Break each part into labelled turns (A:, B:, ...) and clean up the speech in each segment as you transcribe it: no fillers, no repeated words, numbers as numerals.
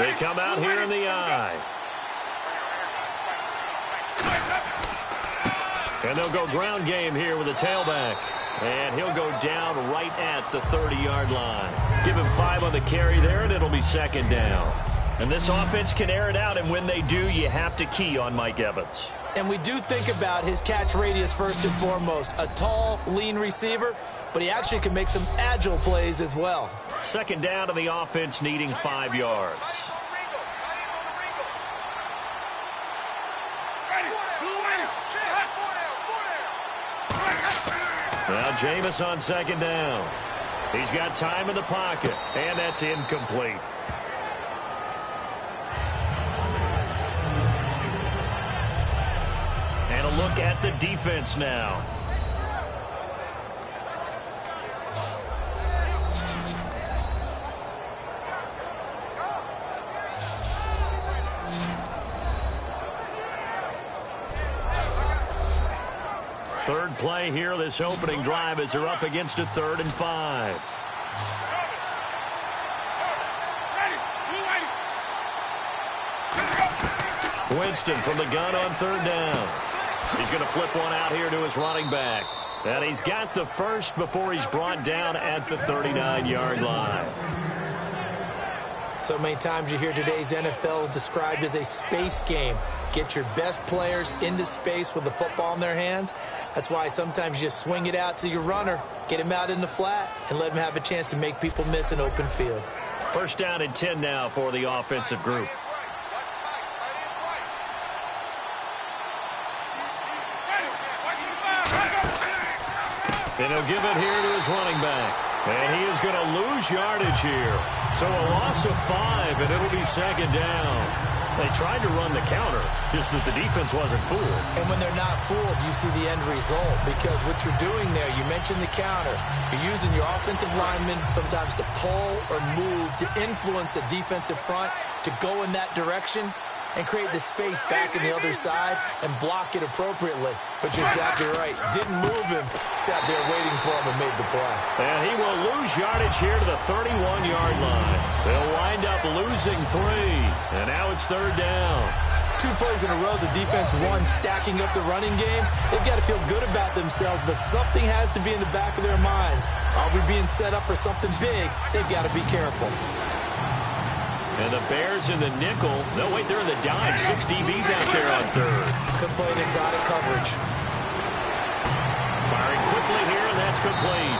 A: They come out here in the I. And they'll go ground game here with a tailback. And he'll go down right at the 30-yard line. Give him 5 on the carry there, and it'll be second down. And this offense can air it out, and when they do, you have to key on Mike Evans.
B: And we do think about his catch radius first and foremost. A tall, lean receiver, but he actually can make some agile plays as well.
A: Second down to the offense needing 5 yards. Now Jameis on second down. He's got time in the pocket, and that's incomplete. And a look at the defense now. Third play here, this opening drive, as they're up against a 3rd and 5. Winston from the gun on 3rd down. He's going to flip one out here to his running back. And he's got the first before he's brought down at the 39-yard line.
B: So many times you hear today's NFL described as a space game. Get your best players into space with the football in their hands. That's why sometimes you just swing it out to your runner, get him out in the flat, and let him have a chance to make people miss an open field.
A: First down and 10 now for the offensive group. And he'll give it here to his running back. And he is going to lose yardage here. So a loss of 5, and it'll be second down. They tried to run the counter, just that the defense wasn't fooled.
B: And when they're not fooled, you see the end result. Because what you're doing there, you mentioned the counter. You're using your offensive linemen sometimes to pull or move, to influence the defensive front, to go in that direction and create the space back in the other side and block it appropriately. But you're exactly right. Didn't move him, sat there waiting for him and made the play.
A: And he will lose yardage here to the 31-yard line. They'll wind up losing 3. And now it's 3rd down.
B: 2 plays in a row, the defense won, stacking up the running game. They've got to feel good about themselves, but something has to be in the back of their minds. Are we being set up for something big? They've got to be careful.
A: And the Bears in the nickel. No, wait, they're in the dime. 6 DBs out there on 3rd.
B: Could play an exotic coverage.
A: Firing quickly here, and that's complete.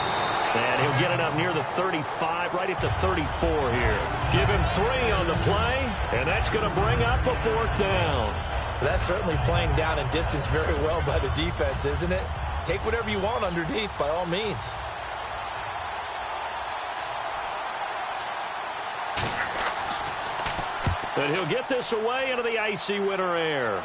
A: And he'll get it up near the 35, right at the 34 here. Give him 3 on the play, and that's going to bring up a 4th down.
B: That's certainly playing down and distance very well by the defense, isn't it? Take whatever you want underneath, by all means.
A: But he'll get this away into the icy winter air.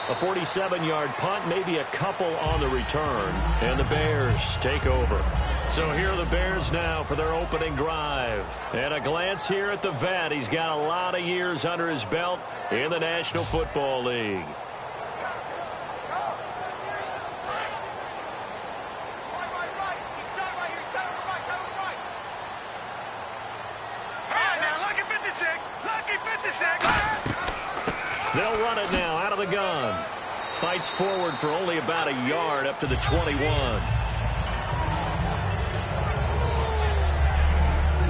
A: A 47-yard punt, maybe a couple on the return. And the Bears take over. So here are the Bears now for their opening drive. And a glance here at the vet. He's got a lot of years under his belt in the National Football League. They'll run it now out of the gun. Fights forward for only about a yard up to the 21.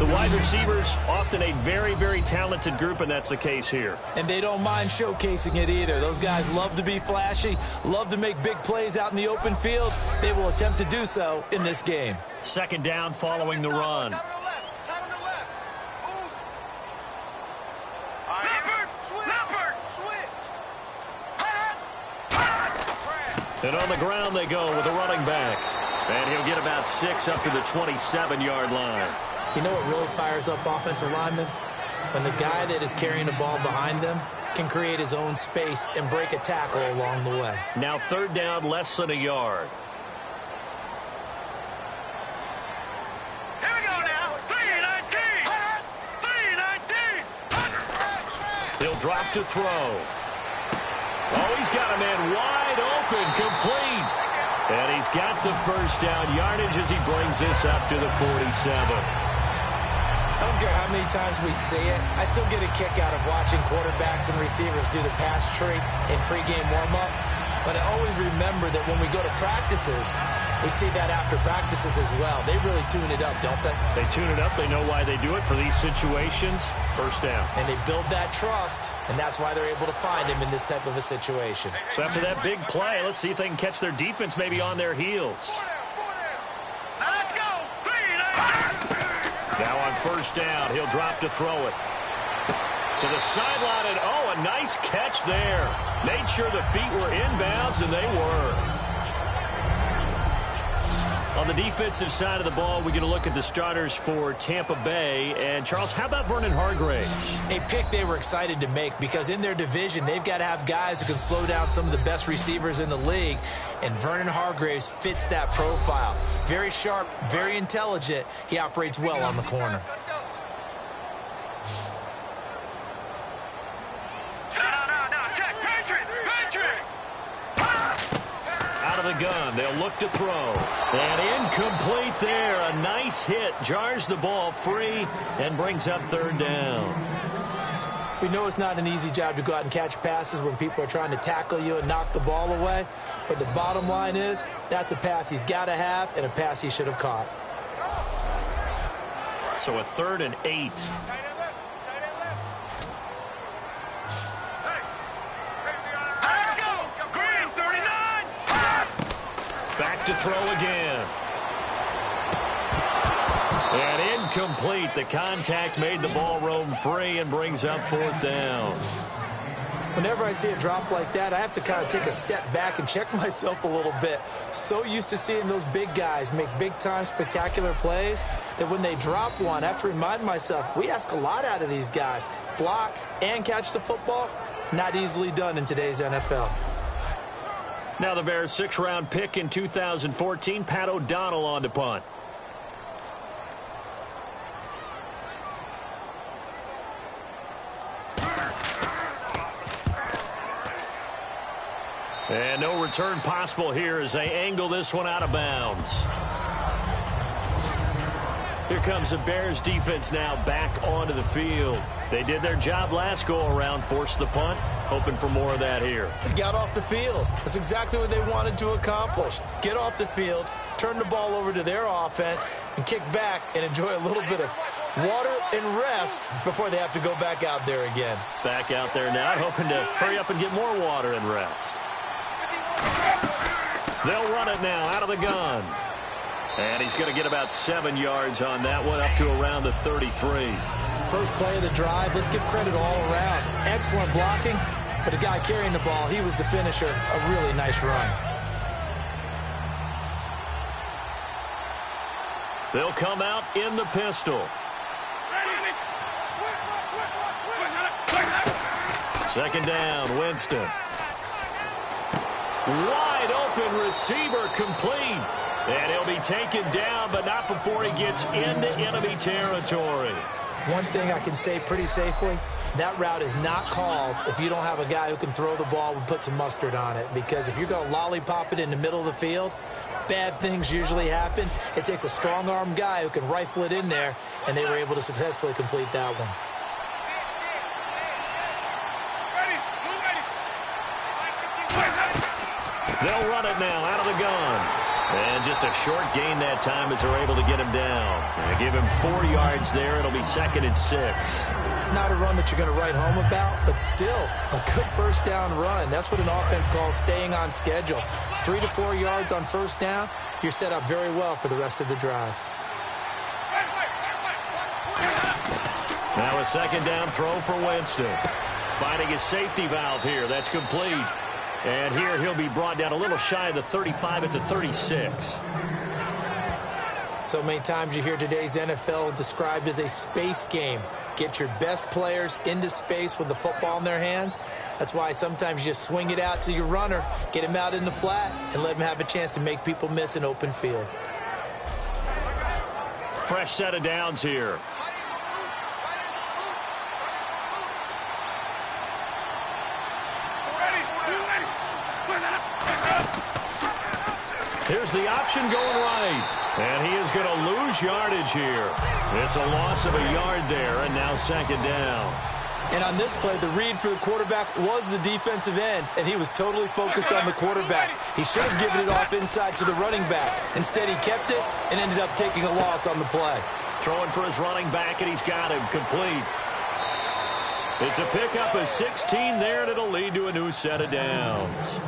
A: The wide receivers, often a very, very talented group, and that's the case here.
B: And they don't mind showcasing it either. Those guys love to be flashy, love to make big plays out in the open field. They will attempt to do so in this game.
A: Second down following the run. And on the ground they go with a running back. And he'll get about 6 up to the 27-yard line.
B: You know what really fires up offensive linemen? When the guy that is carrying the ball behind them can create his own space and break a tackle along the way.
A: Now 3rd down, less than a yard.
C: Here we go now. 3-19. 3-19.
A: He'll drop to throw. Oh, he's got a man wide open, complete. And he's got the first down yardage as he brings this up to the 47.
B: I don't care how many times we see it. I still get a kick out of watching quarterbacks and receivers do the pass tree in pregame warm-up. But I always remember that when we go to practices, we see that after practices as well. They really tune it up, don't they?
A: They tune it up. They know why they do it for these situations. First down.
B: And they build that trust, and that's why they're able to find him in this type of a situation.
A: So after that big play, let's see if they can catch their defense maybe on their heels.
C: Now let's go. 3, 9.
A: Now on first down, he'll drop to throw it. To the sideline, and oh, a nice catch there. Made sure the feet were inbounds, and they were. On the defensive side of the ball, we get a look at the starters for Tampa Bay. And, Charles, how about Vernon Hargreaves?
B: A pick they were excited to make because in their division, they've got to have guys who can slow down some of the best receivers in the league. And Vernon Hargreaves fits that profile. Very sharp, very intelligent. He operates well on the corner.
A: Out of the gun, they'll look to throw. And incomplete there. A nice hit. Jars the ball free and brings up third down.
B: We know it's not an easy job to go out and catch passes when people are trying to tackle you and knock the ball away. But the bottom line is, that's a pass he's got to have and a pass he should have caught.
A: So a 3rd and 8. Back to throw again. And incomplete. The contact made the ball roam free and brings up 4th down.
B: Whenever I see a drop like that, I have to kind of take a step back and check myself a little bit. So used to seeing those big guys make big-time spectacular plays that when they drop one, I have to remind myself, we ask a lot out of these guys. Block and catch the football, not easily done in today's NFL.
A: Now the Bears' 6th-round pick in 2014, Pat O'Donnell on to punt. And no return possible here as they angle this one out of bounds. Here comes the Bears defense now back onto the field. They did their job last go-around, forced the punt, hoping for more of that here.
B: They got off the field. That's exactly what they wanted to accomplish. Get off the field, turn the ball over to their offense, and kick back and enjoy a little bit of water and rest before they have to go back out there again.
A: Back out there now, hoping to hurry up and get more water and rest. They'll run it now out of the gun. And he's going to get about 7 yards on that one, up to around the 33.
B: First play of the drive, let's give credit all around. Excellent blocking, but the guy carrying the ball, he was the finisher. A really nice run.
A: They'll come out in the pistol. Second down, Winston. Wide open receiver complete. And he'll be taken down, but not before he gets into enemy territory.
B: One thing I can say pretty safely, that route is not called if you don't have a guy who can throw the ball and put some mustard on it. Because if you're going to lollipop it in the middle of the field, bad things usually happen. It takes a strong-armed guy who can rifle it in there, and they were able to successfully complete that one.
A: They'll run it now out of the gun. And just a short gain that time as they're able to get him down. And give him 4 yards there. It'll be 2nd and 6.
B: Not a run that you're going to write home about, but still a good first down run. That's what an offense calls staying on schedule. 3 to 4 yards on first down, you're set up very well for the rest of the drive.
A: Now a 2nd down throw for Winston. Finding his safety valve here. That's complete. And here he'll be brought down a little shy of the 35 at the 36.
B: So many times you hear today's NFL described as a space game. Get your best players into space with the football in their hands. That's why sometimes you just swing it out to your runner, get him out in the flat, and let him have a chance to make people miss an open field.
A: Fresh set of downs here. Here's the option going right. And he is going to lose yardage here. It's a loss of a yard there, and now second down.
B: And on this play, the read for the quarterback was the defensive end, and he was totally focused on the quarterback. He should have given it off inside to the running back. Instead, he kept it and ended up taking a loss on the play.
A: Throwing for his running back, and he's got him complete. It's a pickup of 16 there, and it'll lead to a new set of downs.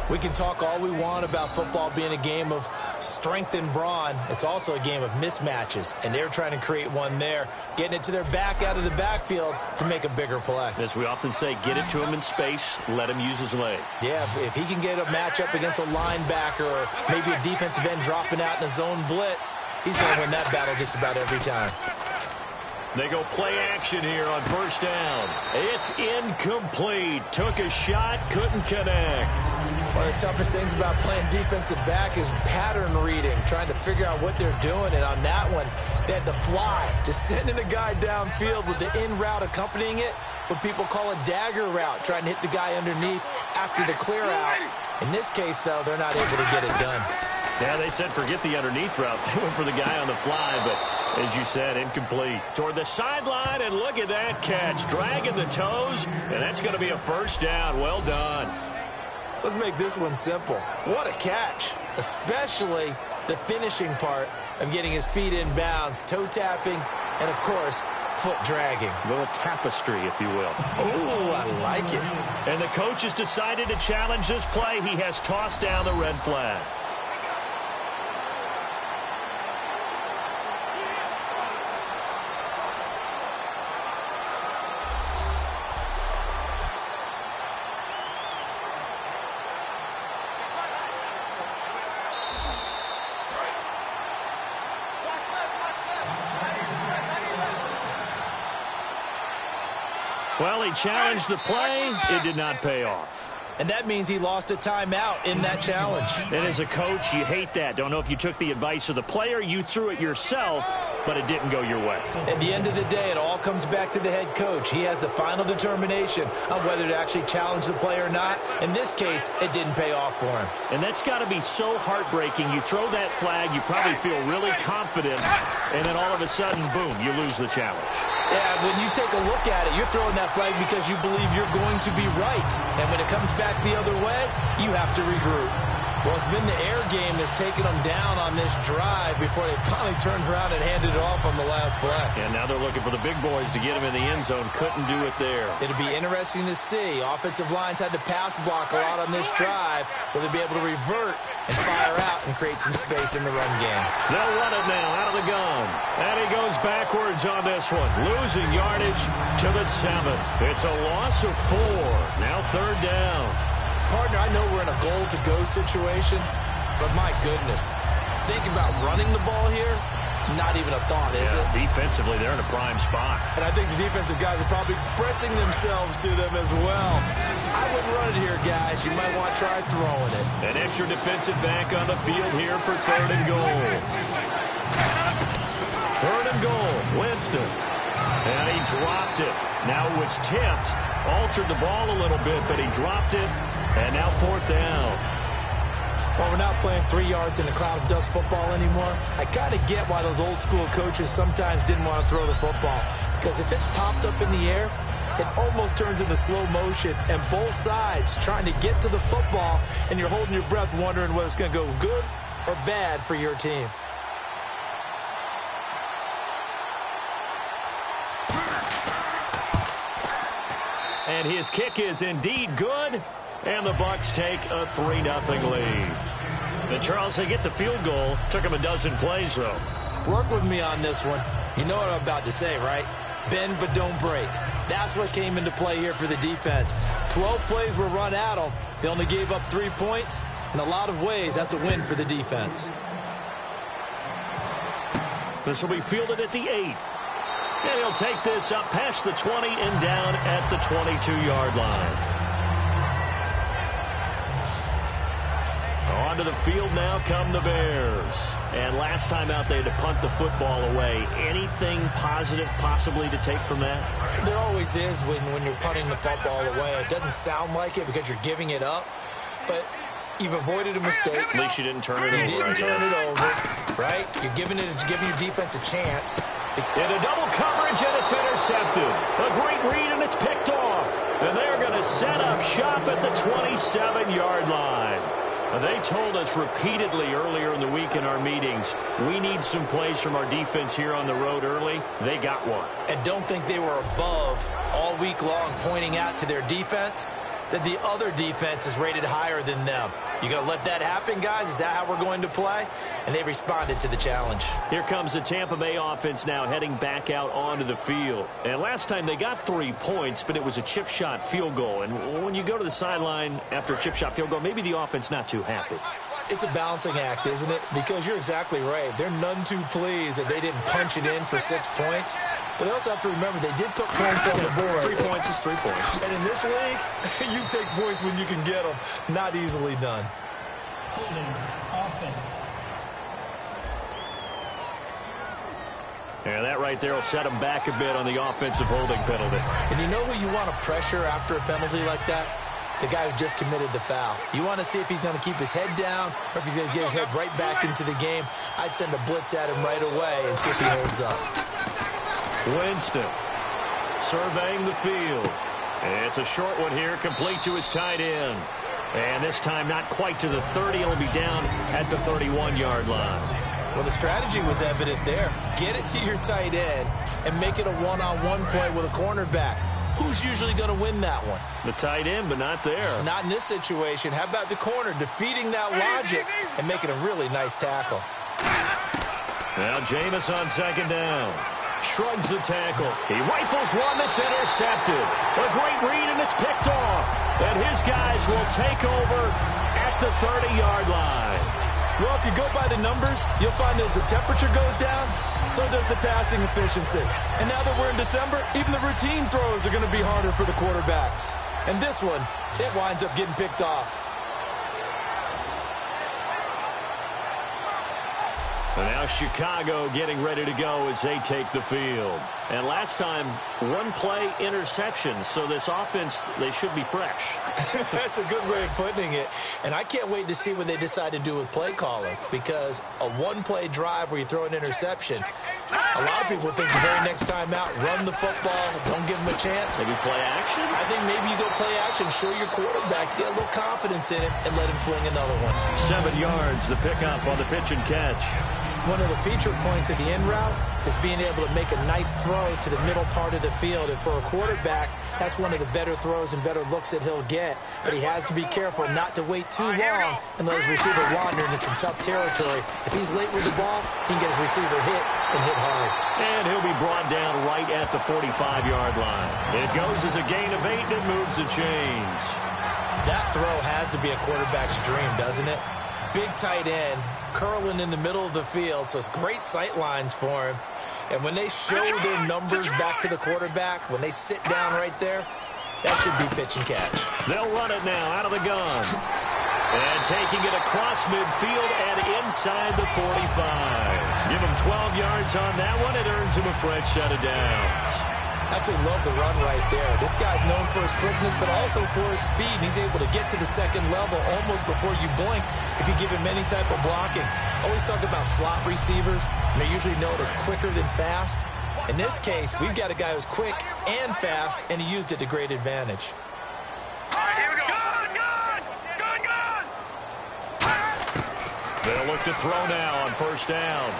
B: We can talk all we want about football being a game of strength and brawn. It's also a game of mismatches, and they're trying to create one there, getting it to their back out of the backfield to make a bigger play.
A: As we often say, get it to him in space, let him use his leg.
B: Yeah, if he can get a matchup against a linebacker or maybe a defensive end dropping out in a zone blitz, he's going to win that battle just about every time.
A: They go play action here on first down. It's incomplete. Took a shot, couldn't connect.
B: One of the toughest things about playing defensive back is pattern reading, trying to figure out what they're doing. And on that one, they had the fly, just sending a guy downfield with the in route accompanying it, what people call a dagger route, trying to hit the guy underneath after the clear out. In this case, though, they're not able to get it done.
A: Yeah, they said forget the underneath route. They went for the guy on the fly, but as you said, incomplete. Toward the sideline, and look at that catch. Dragging the toes, and that's going to be a first down. Well done.
B: Let's make this one simple. What a catch, especially the finishing part of getting his feet in bounds, toe tapping, and, of course, foot dragging.
A: A little tapestry, if you will.
B: Ooh, I like it.
A: And the coach has decided to challenge this play. He has tossed down the red flag. Well, he challenged the play. It did not pay off.
B: And that means he lost a timeout in that challenge.
A: And as a coach, you hate that. Don't know if you took the advice of the player. You threw it yourself, but it didn't go your way.
B: At the end of the day, it all comes back to the head coach. He has the final determination on whether to actually challenge the play or not. In this case, it didn't pay off for him.
A: And that's got to be so heartbreaking. You throw that flag, you probably feel really confident, and then all of a sudden, boom, you lose the challenge.
B: Yeah, when you take a look at it, you're throwing that flag because you believe you're going to be right. And when it comes back the other way, you have to regroup. Well, it's been the air game that's taken them down on this drive before they finally turned around and handed it off on the last play.
A: And now they're looking for the big boys to get him in the end zone. Couldn't do it there.
B: It'll be interesting to see. Offensive lines had to pass block a lot on this drive. Will they be able to revert and fire out and create some space in the run game?
A: They'll run it now out of the gun. And he goes backwards on this one. Losing yardage to the 7. It's a loss of 4. Now third down.
B: Partner, I know we're in a goal-to-go situation, but my goodness, think about running the ball here, not even a thought, is it?
A: Defensively, they're in a prime spot.
B: And I think the defensive guys are probably expressing themselves to them as well. I wouldn't run it here, guys. You might want to try throwing it.
A: An extra defensive back on the field here for third and goal. Third and goal, Winston. And he dropped it. Now it was tipped, altered the ball a little bit, but he dropped it. And now fourth down.
B: Well, we're not playing 3 yards in a cloud of dust football anymore. I kind of get why those old school coaches sometimes didn't want to throw the football. Because if it's popped up in the air, it almost turns into slow motion. And both sides trying to get to the football, and you're holding your breath wondering whether it's going to go good or bad for your team.
A: And his kick is indeed good. And the Bucs take a 3-0 lead. And Charles, they get the field goal. Took him a dozen plays, though.
B: Work with me on this one. You know what I'm about to say, right? Bend but don't break. That's what came into play here for the defense. 12 plays were run at them. They only gave up 3 points. In a lot of ways, that's a win for the defense.
A: This will be fielded at the 8. And he'll take this up past the 20 and down at the 22-yard line. Onto the field now come the Bears. And last time out, they had to punt the football away. Anything positive possibly to take from that?
B: There always is when you're punting the football away. It doesn't sound like it because you're giving it up. But You've avoided a mistake.
A: At least you didn't turn it over.
B: You didn't turn it over, right? You're giving your defense a chance.
A: In a double coverage, and it's intercepted. A great read, and it's picked off. And they're going to set up shop at the 27-yard line. They told us repeatedly earlier in the week in our meetings, we need some plays from our defense here on the road early. They got one.
B: And don't think they were above all week long pointing out to their defense that the other defense is rated higher than them. You going to let that happen, guys? Is that how we're going to play? And they responded to the challenge.
A: Here comes the Tampa Bay offense now heading back out onto the field. And last time they got 3 points, but it was a chip shot field goal. And when you go to the sideline after a chip shot field goal, maybe the offense not too happy.
B: It's a balancing act, isn't it? Because you're exactly right. They're none too pleased that they didn't punch it in for 6 points. But they also have to remember they did put points on the board.
A: 3 points is 3 points.
B: And in this league, you take points when you can get them. Not easily done.
D: Holding offense.
A: And that right there will set them back a bit on the offensive holding penalty.
B: And you know who you want to pressure after a penalty like that? The guy who just committed the foul. You want to see if he's going to keep his head down or if he's going to get his head right back into the game. I'd send a blitz at him right away and see if he holds up.
A: Winston surveying the field. It's a short one here, complete to his tight end. And this time not quite to the 30. It'll be down at the 31-yard line.
B: Well, the strategy was evident there. Get it to your tight end and make it a one-on-one play with a cornerback. Who's usually going to win that one?
A: The tight end, but not there.
B: Not in this situation. How about the corner defeating that logic and making a really nice tackle?
A: Now Jameis on second down. Shrugs the tackle. He rifles one that's intercepted. A great read, and it's picked off. And his guys will take over at the 30-yard line.
B: Well, if you go by the numbers, you'll find as the temperature goes down, so does the passing efficiency. And now that we're in December, even the routine throws are going to be harder for the quarterbacks. And this one, it winds up getting picked off.
A: And now Chicago getting ready to go as they take the field. And last time, one play interception. So this offense, they should be fresh.
B: That's a good way of putting it. And I can't wait to see what they decide to do with play calling. Because a one-play drive where you throw an interception, a lot of people think the very next time out, run the football, don't give them a chance.
A: Maybe play action?
B: I think maybe you go play action, show your quarterback, get a little confidence in him, and let him fling another one.
A: 7 yards, the pickup on the pitch and catch.
B: One of the feature points of the end route is being able to make a nice throw to the middle part of the field. And for a quarterback, that's one of the better throws and better looks that he'll get. But he has to be careful not to wait too long and let his receiver wander into some tough territory. If he's late with the ball, he can get his receiver hit and hit hard.
A: And he'll be brought down right at the 45-yard line. It goes as a gain of 8, and it moves the chains.
B: That throw has to be a quarterback's dream, doesn't it? Big tight end, curling in the middle of the field, so it's great sight lines for him. And when they show their numbers back to the quarterback, when they sit down right there, that should be pitch and catch.
A: They'll run it now out of the gun. And taking it across midfield and inside the 45. Give him 12 yards on that one. It earns him a fresh set of downs.
B: Absolutely love the run right there. This guy's known for his quickness, but also for his speed. And he's able to get to the second level almost before you blink if you give him any type of blocking. Always talk about slot receivers, and they're usually known as quicker than fast. In this case, we've got a guy who's quick and fast, and he used it to great advantage.
C: All right, here we go. Gun!
A: They'll look to throw now on first down.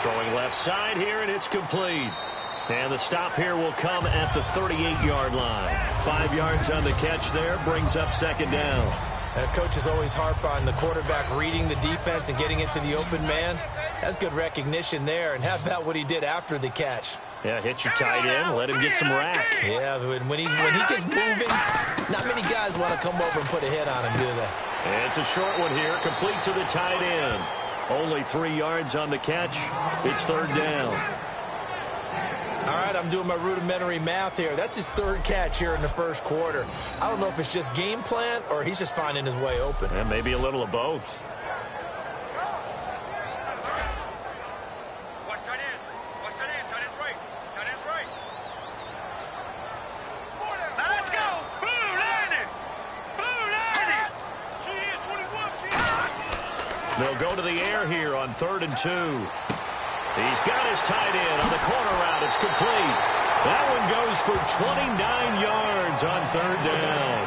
A: Throwing left side here, and it's complete. And the stop here will come at the 38-yard line. 5 yards on the catch there, brings up second down.
B: Coaches always harp on the quarterback reading the defense and getting it to the open man. That's good recognition there. And how about what he did after the catch?
A: Yeah, hit your tight end, let him get some rack.
B: Yeah, when he gets moving, not many guys want to come over and put a hit on him, do they?
A: And it's a short one here, complete to the tight end. Only 3 yards on the catch. It's third down.
B: All right, I'm doing my rudimentary math here. That's his third catch here in the first quarter. I don't know if it's just game plan or he's just finding his way open.
A: And maybe a little of both.
C: Watch tight end. Watch tight end. Tight end's right. Tight end's right. Let's go. Blue landing. Blue landing.
A: They'll go to the air here on 3rd and 2. He's got his tight end on the corner route. It's complete. That one goes for 29 yards on 3rd down.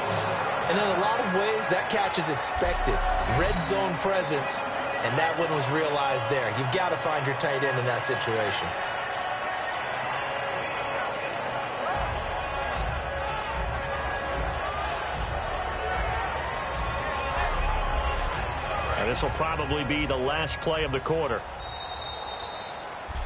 B: And in a lot of ways, that catch is expected. Red zone presence, and that one was realized there. You've got to find your tight end in that situation.
A: And this will probably be the last play of the quarter.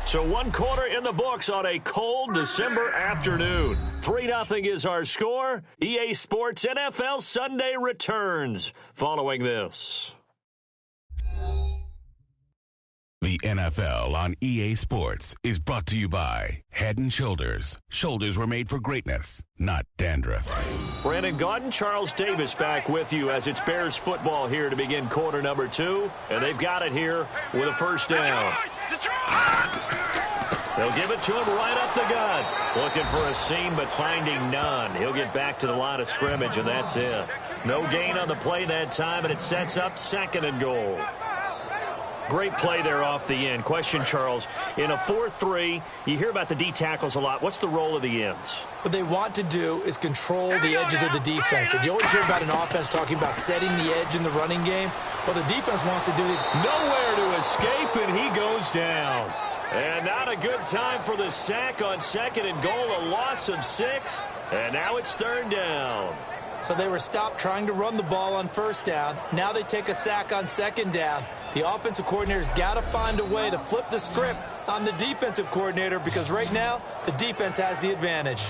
A: So 1 quarter in the books on a cold December afternoon. 3-0 is our score. EA Sports NFL Sunday returns following this.
E: The NFL on EA Sports is brought to you by Head & Shoulders. Shoulders were made for greatness, not dandruff.
A: Brandon Gaudin, Charles Davis back with you as it's Bears football here to begin quarter number 2. And they've got it here with a first down. They'll give it to him right up the gut. Looking for a seam, but finding none. He'll get back to the line of scrimmage, and that's it. No gain on the play that time, and it sets up 2nd and goal. Great play there off the end. Question, Charles, in a 4-3, you hear about the D tackles a lot. What's the role of the ends?
B: What they want to do is control the edges of the defense. And you always hear about an offense talking about setting the edge in the running game. Well, the defense wants to do this.
A: Nowhere to escape, and he goes down. And not a good time for the sack on 2nd and goal, a loss of 6. And now it's 3rd down.
B: So they were stopped trying to run the ball on 1st down. Now they take a sack on 2nd down. The offensive coordinator's got to find a way to flip the script on the defensive coordinator because right now the defense has the advantage.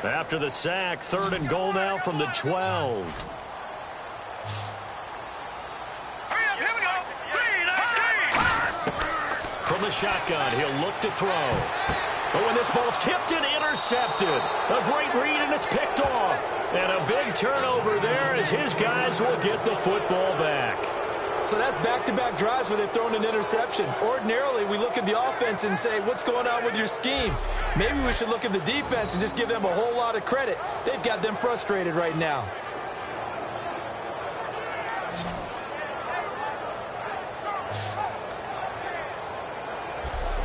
A: After the sack, 3rd and goal now from the 12. From the shotgun, he'll look to throw. But when this ball's tipped and intercepted, a great read and it's picked off. And a big turnover there as his guys will get the football back.
B: So that's back-to-back drives where they've thrown an interception. Ordinarily, we look at the offense and say, what's going on with your scheme? Maybe we should look at the defense and just give them a whole lot of credit. They've got them frustrated right now.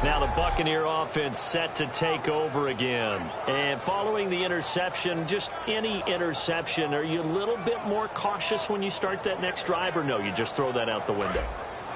A: Now the Buccaneer offense set to take over again. And following the interception, just any interception, are you a little bit more cautious when you start that next drive, or no, you just throw that out the window?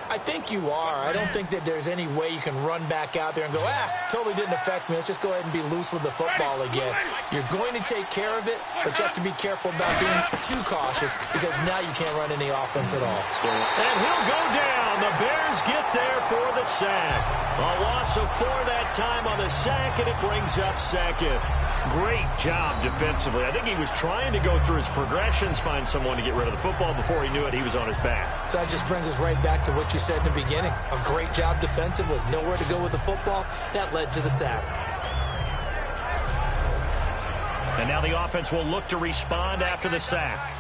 B: I think you are. I don't think that there's any way you can run back out there and go, totally didn't affect me. Let's just go ahead and be loose with the football again. You're going to take care of it, but you have to be careful about being too cautious because now you can't run any offense at all.
A: And he'll go down. The Bears get there for the sack. A loss of 4 that time on the sack, and it brings up 2nd. Great job defensively. I think he was trying to go through his progressions, find someone to get rid of the football. Before he knew it, he was on his back.
B: So that just brings us right back to what you said in the beginning. A great job defensively. Nowhere to go with the football. That led to the sack.
A: And now the offense will look to respond after the sack.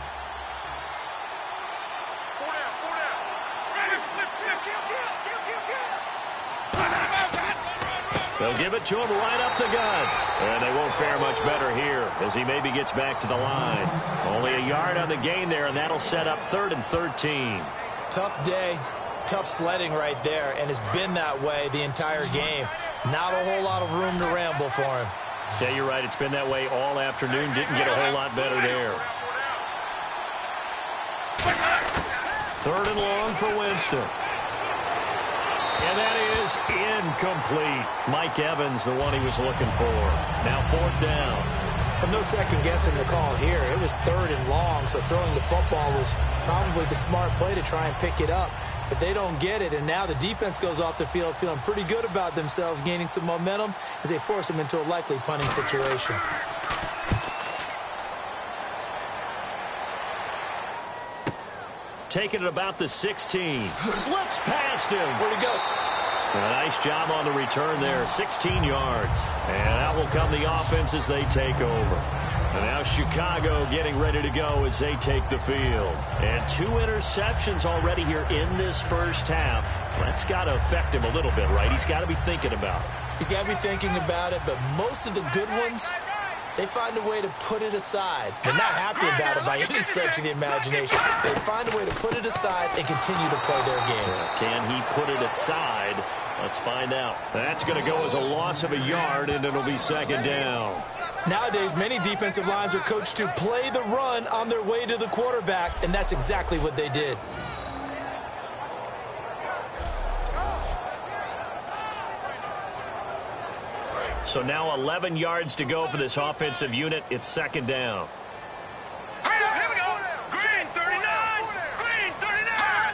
A: They'll give it to him right up the gut. And they won't fare much better here as he maybe gets back to the line. Only a yard on the gain there, and that'll set up 3rd and 13.
B: Tough day, tough sledding right there, and it's been that way the entire game. Not a whole lot of room to ramble for him.
A: Yeah, you're right. It's been that way all afternoon. Didn't get a whole lot better there. 3rd and long for Winston. And that is incomplete. Mike Evans, the one he was looking for. Now 4th down.
B: But no second guessing the call here. It was 3rd and long, so throwing the football was probably the smart play to try and pick it up. But they don't get it, and now the defense goes off the field feeling pretty good about themselves, gaining some momentum as they force them into a likely punting situation.
A: Taking it about the 16. Slips past him.
B: Where'd he go?
A: A nice job on the return there. 16 yards. And out will come the offense as they take over. And now Chicago getting ready to go as they take the field. And 2 interceptions already here in this first half. That's got to affect him a little bit, right? He's got to be thinking about it.
B: He's got to be thinking about it, but most of the good ones, they find a way to put it aside. They're not happy about it by any stretch of the imagination. They find a way to put it aside and continue to play their game.
A: Can he put it aside? Let's find out. That's going to go as a loss of a yard, and it'll be second down.
B: Nowadays, many defensive lines are coached to play the run on their way to the quarterback, and that's exactly what they did.
A: So now 11 yards to go for this offensive unit. It's second down.
C: Here we go. Green 39. Green 39.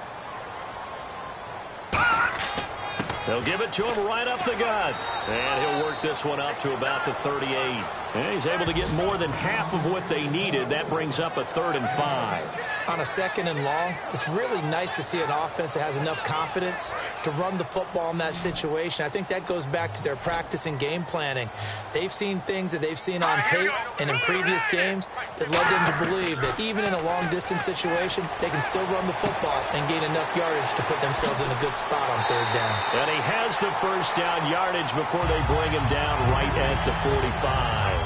A: They'll give it to him right up the gut. And he'll work this one up to about the 38. And he's able to get more than half of what they needed. That brings up a 3rd and 5.
B: On a 2nd and long, it's really nice to see an offense that has enough confidence to run the football in that situation. I think that goes back to their practice and game planning. They've seen things that they've seen on tape and in previous games that led them to believe that even in a long-distance situation, they can still run the football and gain enough yardage to put themselves in a good spot on 3rd down.
A: And he has the first down yardage before they bring him down right at the 45.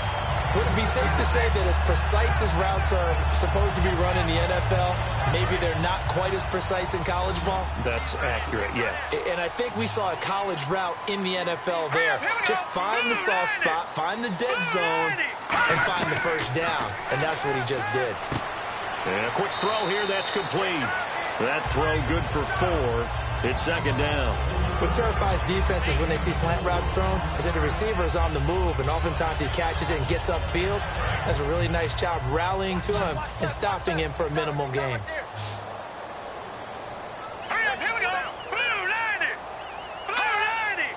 B: Would it be safe to say that as precise as routes are supposed to be run in the NFL, maybe they're not quite as precise in college ball?
A: That's accurate, yeah.
B: And I think we saw a college route in the NFL there. Just find the soft spot, find the dead zone, and find the first down. And that's what he just did.
A: And a quick throw here, that's complete. That throw good for 4. It's second down.
B: What terrifies defenses when they see slant routes thrown is that the receiver is on the move, and oftentimes he catches it and gets upfield. Does a really nice job rallying to him and stopping him for a minimal gain.
C: Here we go. Blue 90. Blue 90.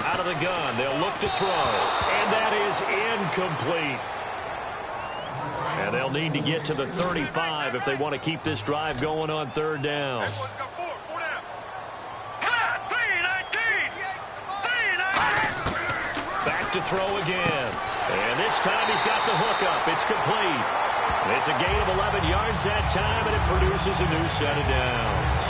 A: Out of the gun, they'll look to throw. And that is incomplete. And they'll need to get to the 35 if they want to keep this drive going on 3rd down. Back to throw again. And this time he's got the hook up. It's complete. It's a gain of 11 yards that time, and it produces a new set of downs.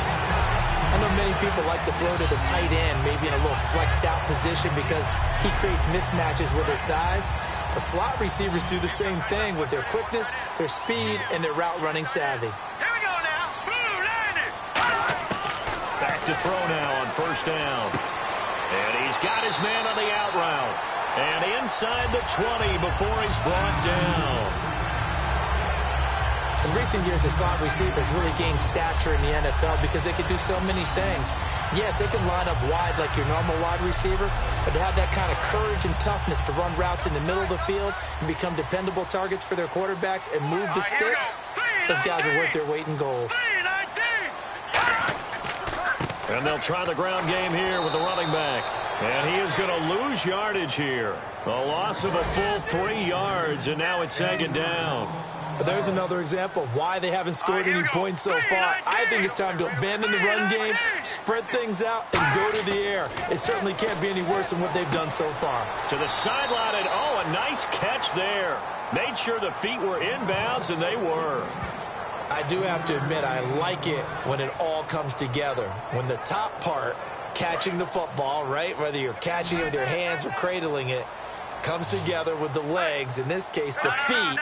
B: I know many people like to throw to the tight end, maybe in a little flexed out position because he creates mismatches with his size. But slot receivers do the same thing with their quickness, their speed, and their route running savvy.
C: Here we go now. Blue 90.
A: Back to throw now on first down. And he's got his man on the out route. And inside the 20 before he's brought down.
B: In recent years, the slot receivers really gained stature in the NFL because they can do so many things. Yes, they can line up wide like your normal wide receiver, but to have that kind of courage and toughness to run routes in the middle of the field and become dependable targets for their quarterbacks and move the sticks, those guys are worth their weight in gold.
A: And they'll try the ground game here with the running back. And he is going to lose yardage here. A loss of a full 3 yards, and now it's second down.
B: There's another example of why they haven't scored any points so far. I think it's time to abandon the run game, spread things out, and go to the air. It certainly can't be any worse than what they've done so far.
A: To the sideline, and a nice catch there. Made sure the feet were inbounds, and they were.
B: I do have to admit, I like it when it all comes together. When the top part, catching the football, right, whether you're catching it with your hands or cradling it, comes together with the legs, in this case the feet,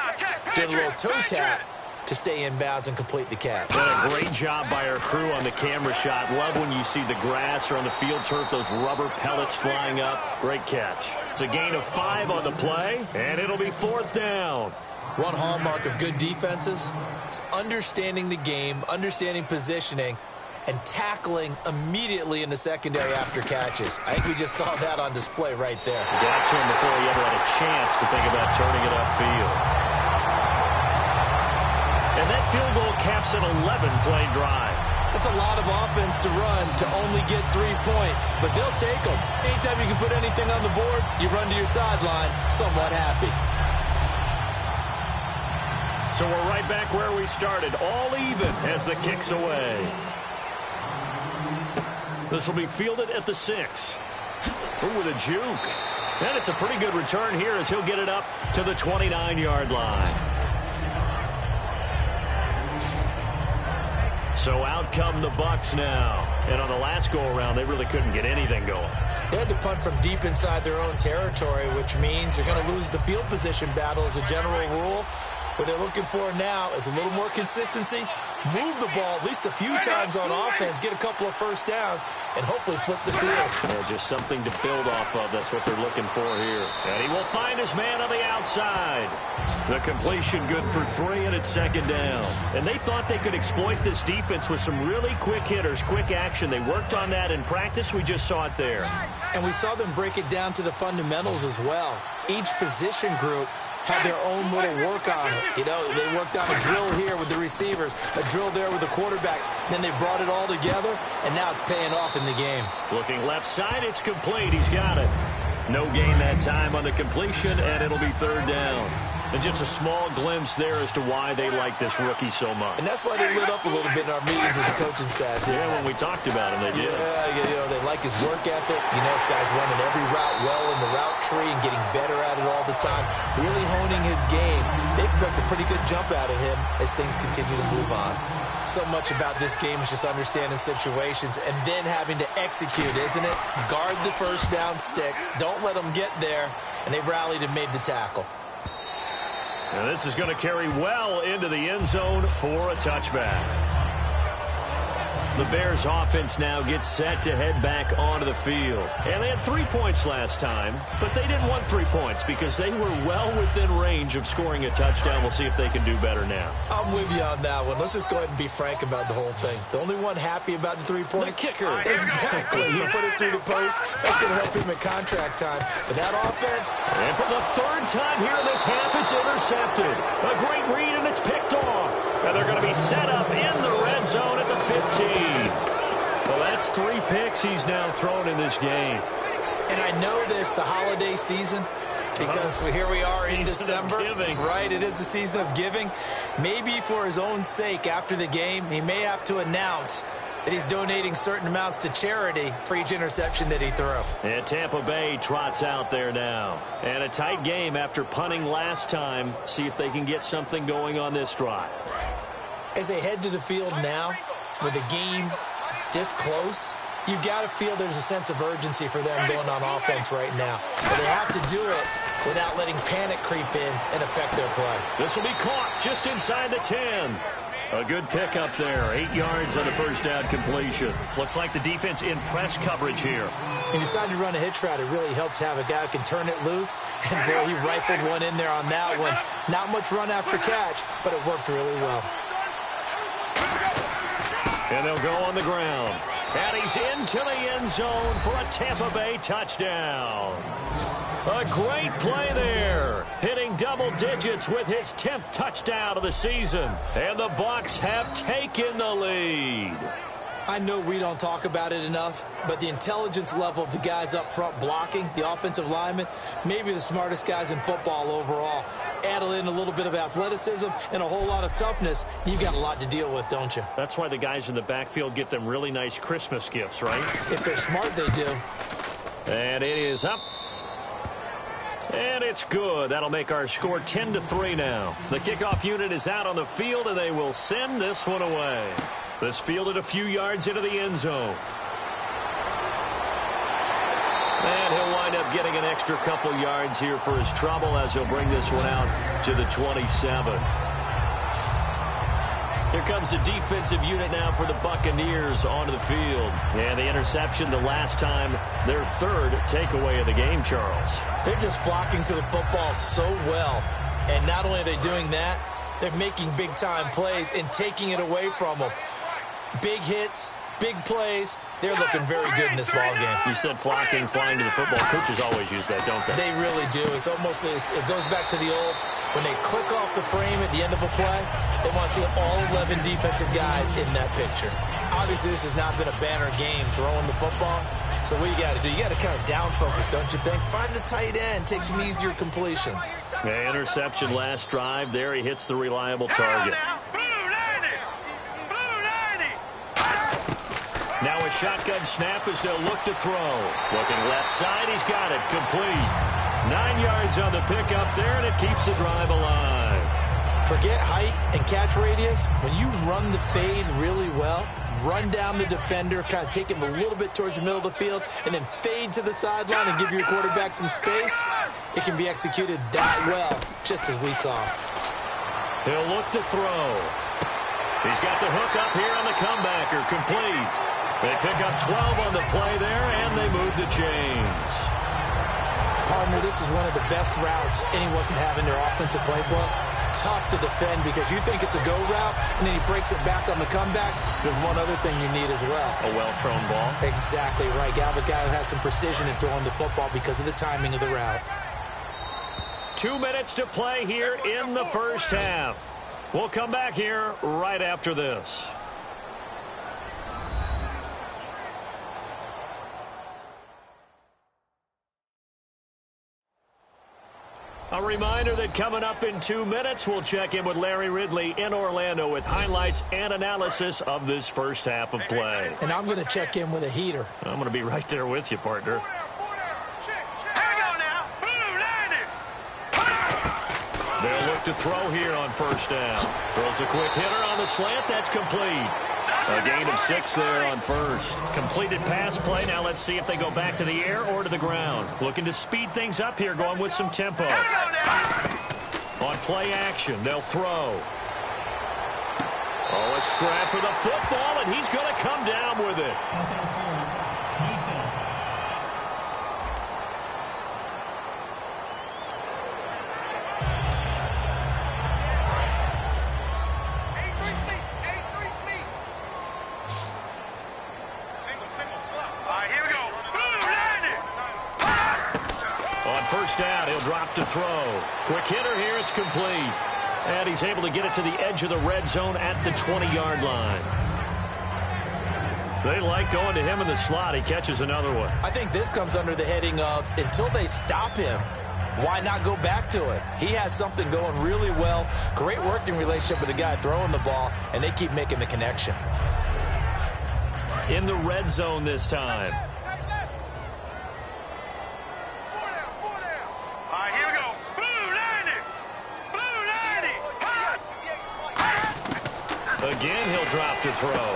B: doing a little toe tap to stay in bounds and complete the catch.
A: Did a great job by our crew on the camera shot. Love when you see the grass or on the field turf, those rubber pellets flying up. Great catch. It's a gain of 5 on the play, and it'll be 4th down.
B: One hallmark of good defenses is understanding the game, understanding positioning, and tackling immediately in the secondary after catches. I think we just saw that on display right there.
A: Got to him before he ever had a chance to think about turning it upfield. And that field goal caps an 11-play drive.
B: That's a lot of offense to run to only get 3 points, but they'll take them. Anytime you can put anything on the board, you run to your sideline somewhat happy.
A: So we're right back where we started, all even as the kick's away. This will be fielded at the 6. Ooh, with a juke. And it's a pretty good return here as he'll get it up to the 29-yard line. So out come the Bucs now. And on the last go-around, they really couldn't get anything going.
B: They had to punt from deep inside their own territory, which means you're going to lose the field position battle as a general rule. What they're looking for now is a little more consistency, move the ball at least a few times on offense, get a couple of first downs, and hopefully flip the field.
A: Yeah, just something to build off of. That's what they're looking for here. And he will find his man on the outside. The completion good for 3, and it's second down. And they thought they could exploit this defense with some really quick hitters, quick action. They worked on that in practice. We just saw it there.
B: And we saw them break it down to the fundamentals as well. Each position group had their own little work on it. You know, they worked on a drill here with the receivers, a drill there with the quarterbacks. Then they brought it all together, and now it's paying off in the game.
A: Looking left side, it's complete. He's got it. No gain that time on the completion, and it'll be third down. And just a small glimpse there as to why they like this rookie so much.
B: And that's why they lit up a little bit in our meetings with the coaching staff.
A: Yeah, when we talked about him, they did.
B: Yeah, you know, they like his work ethic. You know, this guy's running every route well in the route tree and getting better at it all the time, really honing his game. They expect a pretty good jump out of him as things continue to move on. So much about this game is just understanding situations and then having to execute, isn't it? Guard the first down sticks. Don't let them get there. And they rallied and made the tackle.
A: And this is going to carry well into the end zone for a touchback. The Bears offense now gets set to head back onto the field. And they had 3 points last time, but they didn't want 3 points because they were well within range of scoring a touchdown. We'll see if they can do better now.
B: I'm with you on that one. Let's just go ahead and be frank about the whole thing. The only one happy about the 3-point?
A: The kicker.
B: Exactly. He put it through the post. That's going to help him in contract time. But that offense.
A: And for the third time here in this half, it's intercepted. A great read, and it's picked off. And they're going to be set up in the red zone at the 15. Well, that's 3 picks he's now thrown in this game.
B: And I know this, the holiday season, because here we are in December. Right, it is the season of giving. Maybe for his own sake after the game, he may have to announce that he's donating certain amounts to charity for each interception that he threw.
A: And Tampa Bay trots out there now. And a tight game after punting last time. See if they can get something going on this drive.
B: As they head to the field now, with the game this close, you've got to feel there's a sense of urgency for them going on offense right now. But they have to do it without letting panic creep in and affect their play.
A: This will be caught just inside the 10. A good pickup there. 8 yards on the first down completion. Looks like the defense in press coverage here.
B: He decided to run a hitch route. It really helps to have a guy who can turn it loose. And, boy, he rifled one in there on that one. Not much run after catch, but it worked really well.
A: And they'll go on the ground. And he's into the end zone for a Tampa Bay touchdown. A great play there. Hitting double digits with his 10th touchdown of the season. And the Bucs have taken the lead.
B: I know we don't talk about it enough, but the intelligence level of the guys up front blocking, the offensive linemen, maybe the smartest guys in football overall. Add in a little bit of athleticism and a whole lot of toughness, you've got a lot to deal with, don't you?
A: That's why the guys in the backfield get them really nice Christmas gifts, right?
B: If they're smart, they do.
A: And it is up. And it's good. That'll make our score 10-3 now. The kickoff unit is out on the field, and they will send this one away. This fielded a few yards into the end zone. And he'll wind up getting an extra couple yards here for his trouble as he'll bring this one out to the 27. Here comes the defensive unit now for the Buccaneers onto the field. And the interception the last time, their third takeaway of the game, Charles.
B: They're just flocking to the football so well. And not only are they doing that, they're making big-time plays and taking it away from them. Big hits, big plays. They're looking very good in this ballgame.
A: You said flocking, flying to the football. Coaches always use that, don't they?
B: They really do. It's almost, it goes back to the old, when they click off the frame at the end of a play, they want to see all 11 defensive guys in that picture. Obviously, this has not been a banner game throwing the football. So what you got to do, you got to kind of down focus, don't you think? Find the tight end, take some easier completions.
A: Yeah, interception last drive. There he hits the reliable target. Now a shotgun snap as they'll look to throw. Looking left side, he's got it. Complete. 9 yards on the pickup there, and it keeps the drive alive.
B: Forget height and catch radius. When you run the fade really well, run down the defender, kind of take him a little bit towards the middle of the field, and then fade to the sideline and give your quarterback some space, it can be executed that well, just as we saw.
A: He'll look to throw. He's got the hook up here on the comebacker. Complete. They pick up 12 on the play there, and they move the chains.
B: Partner, this is one of the best routes anyone can have in their offensive playbook. Tough to defend because you think it's a go route, and then he breaks it back on the comeback. There's one other thing you need as well.
A: A well-thrown ball.
B: Exactly right. You have a guy who has some precision in throwing the football because of the timing of the route.
A: 2 minutes to play here in the first half. We'll come back here right after this. A reminder that coming up in 2 minutes, we'll check in with Larry Ridley in Orlando with highlights and analysis of this first half of play.
B: And I'm going to check in with a heater.
A: I'm going to be right there with you, partner. They'll look to throw here on first down. Throws a quick hitter on the slant. That's complete. A gain of 6 there on first. Completed pass play. Now let's see if they go back to the air or to the ground. Looking to speed things up here, going with some tempo. On play action, they'll throw. Oh, a scrap for the football, and he's going to come down with it.
D: Pass interference. Defense.
A: First down, he'll drop to throw. Quick hitter here, it's complete. And he's able to get it to the edge of the red zone at the 20-yard line. They like going to him in the slot. He catches another one.
B: I think this comes under the heading of until they stop him, why not go back to it? He has something going really well. Great working relationship with the guy throwing the ball, and they keep making the connection.
A: In the red zone this time. Again, he'll drop to throw.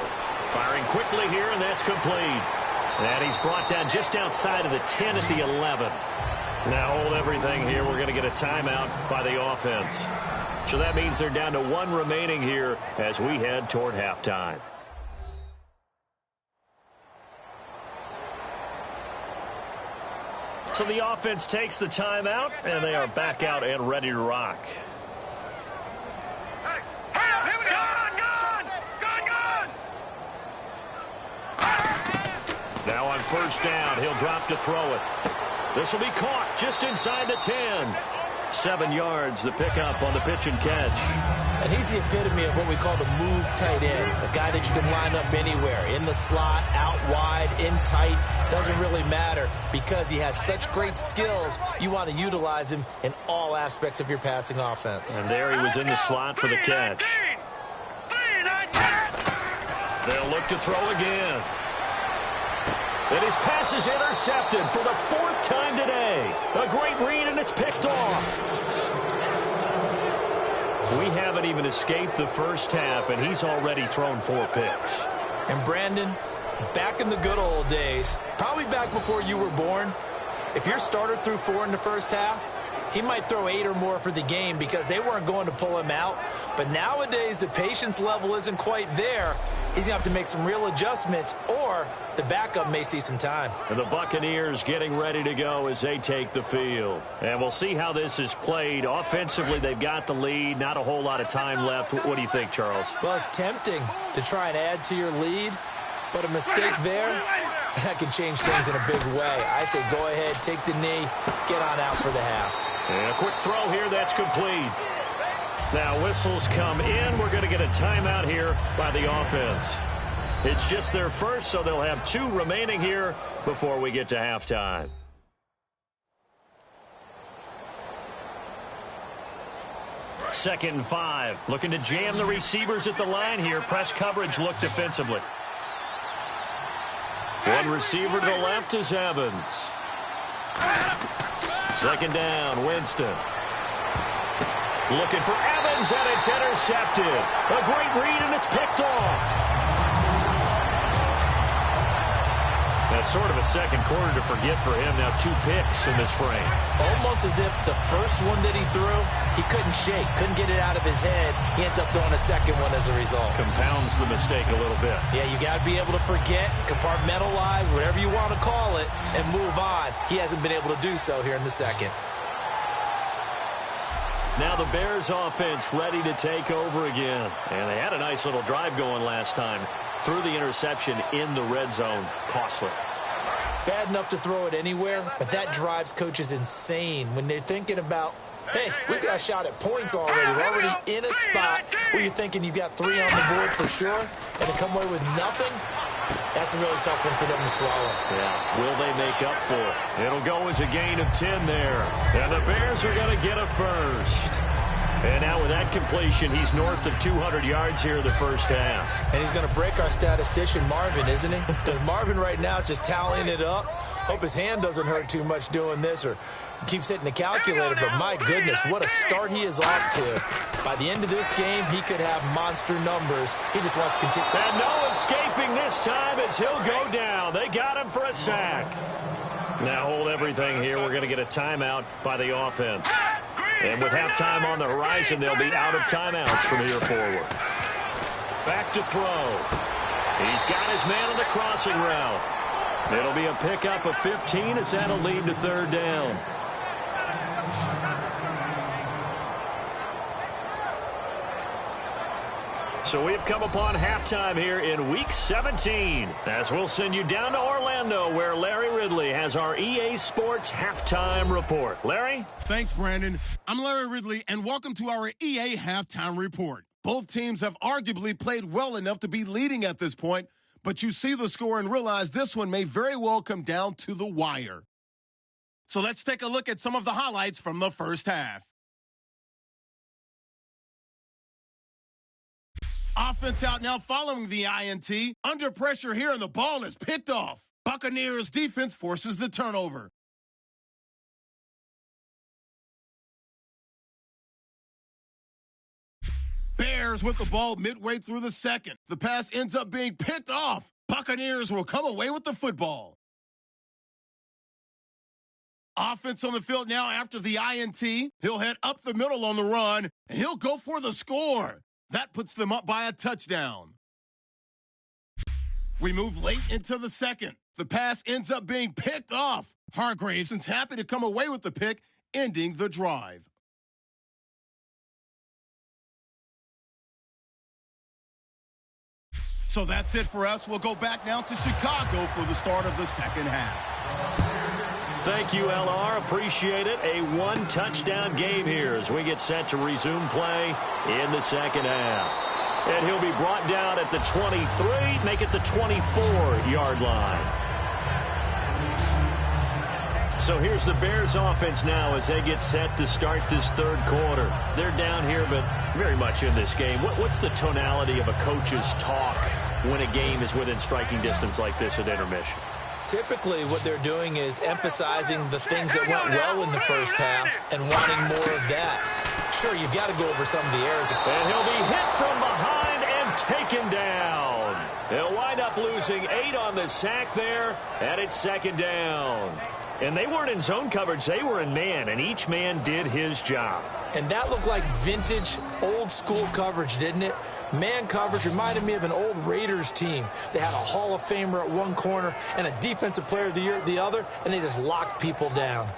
A: Firing quickly here, and that's complete. And he's brought down just outside of the 10 at the 11. Now hold everything here. We're going to get a timeout by the offense. So that means they're down to 1 remaining here as we head toward halftime. So the offense takes the timeout, and they are back out and ready to rock. Now on first down, he'll drop to throw it. This will be caught just inside the 10. 7 yards, the pickup on the pitch and catch.
B: And he's the epitome of what we call the move tight end, a guy that you can line up anywhere, in the slot, out wide, in tight, doesn't really matter because he has such great skills. You want to utilize him in all aspects of your passing offense.
A: And there he was in the slot for the catch. They'll look to throw again. And his pass is intercepted for the 4th time today. A great read, and it's picked off. We haven't even escaped the first half, and he's already thrown 4 picks.
B: And Brandon, back in the good old days, probably back before you were born, if your starter threw 4 in the first half, he might throw 8 or more for the game because they weren't going to pull him out. But nowadays, the patience level isn't quite there. He's going to have to make some real adjustments, or the backup may see some time.
A: And the Buccaneers getting ready to go as they take the field. And we'll see how this is played. Offensively, they've got the lead. Not a whole lot of time left. What do you think, Charles?
B: Well, it's tempting to try and add to your lead, but a mistake there, that can change things in a big way. I say go ahead, take the knee, get on out for the half.
A: And a quick throw here, that's complete. Now whistles come in. We're going to get a timeout here by the offense. It's just their first, so they'll have 2 remaining here before we get to halftime. Second and 5. Looking to jam the receivers at the line here. Press coverage look defensively. One receiver to the left is Evans. Second down, Winston. Looking for Evans, and it's intercepted. A great read, and it's picked off. That's sort of a second quarter to forget for him. Now 2 picks in this frame.
B: Almost as if the first one that he threw, he couldn't shake, couldn't get it out of his head. He ends up throwing a second one as a result.
A: Compounds the mistake a little bit.
B: Yeah, you got to be able to forget, compartmentalize, whatever you want to call it, and move on. He hasn't been able to do so here in the second.
A: Now the Bears offense ready to take over again. And they had a nice little drive going last time. Threw the interception in the red zone. Costly.
B: Bad enough to throw it anywhere, but that drives coaches insane when they're thinking about, hey, we got a shot at points already. We're already in a spot where you're thinking you've got 3 on the board for sure, and to come away with nothing, that's a really tough one for them to swallow.
A: Yeah, will they make up for it? It'll go as a gain of 10 there. And the Bears are going to get a first. And now with that completion, he's north of 200 yards here in the first half.
B: And he's going to break our statistician, Marvin, isn't he? Because Marvin right now is just tallying it up. Hope his hand doesn't hurt too much doing this, or keeps hitting the calculator. But my goodness, what a start he is off to. By the end of this game, he could have monster numbers. He just wants to continue.
A: And no escaping this time as he'll go down. They got him for a sack. Now hold everything here. We're going to get a timeout by the offense. And with halftime on the horizon, they'll be out of timeouts from here forward. Back to throw. He's got his man on the crossing route. It'll be a pickup of 15 as that'll lead to third down. So we've come upon halftime here in Week 17, as we'll send you down to Orlando, where Larry Ridley has our EA Sports Halftime Report. Larry?
F: Thanks, Brandon. I'm Larry Ridley, and welcome to our EA Halftime Report. Both teams have arguably played well enough to be leading at this point, but you see the score and realize this one may very well come down to the wire. So let's take a look at some of the highlights from the first half. Offense out now following the INT. Under pressure here, and the ball is picked off. Buccaneers defense forces the turnover. Bears with the ball midway through the second. The pass ends up being picked off. Buccaneers will come away with the football. Offense on the field now after the INT. He'll head up the middle on the run, and he'll go for the score. That puts them up by a touchdown. We move late into the second. The pass ends up being picked off. Hargraves is happy to come away with the pick, ending the drive. So that's it for us. We'll go back now to Chicago for the start of the second half.
A: Thank you, LR. Appreciate it. A one-touchdown game here as we get set to resume play in the second half. And he'll be brought down at the 23, make it the 24-yard line. So here's the Bears offense now as they get set to start this third quarter. They're down here, but very much in this game. What's the tonality of a coach's talk when a game is within striking distance like this at intermission?
B: Typically, what they're doing is emphasizing the things that went well in the first half and wanting more of that. Sure, you've got to go over some of the errors.
A: And he'll be hit from behind and taken down. They'll wind up losing 8 on the sack there, and it's second down. And they weren't in zone coverage. They were in man, and each man did his job.
B: And that looked like vintage, old-school coverage, didn't it? Man coverage reminded me of an old Raiders team. They had a Hall of Famer at one corner and a Defensive Player of the Year at the other, and they just locked people down.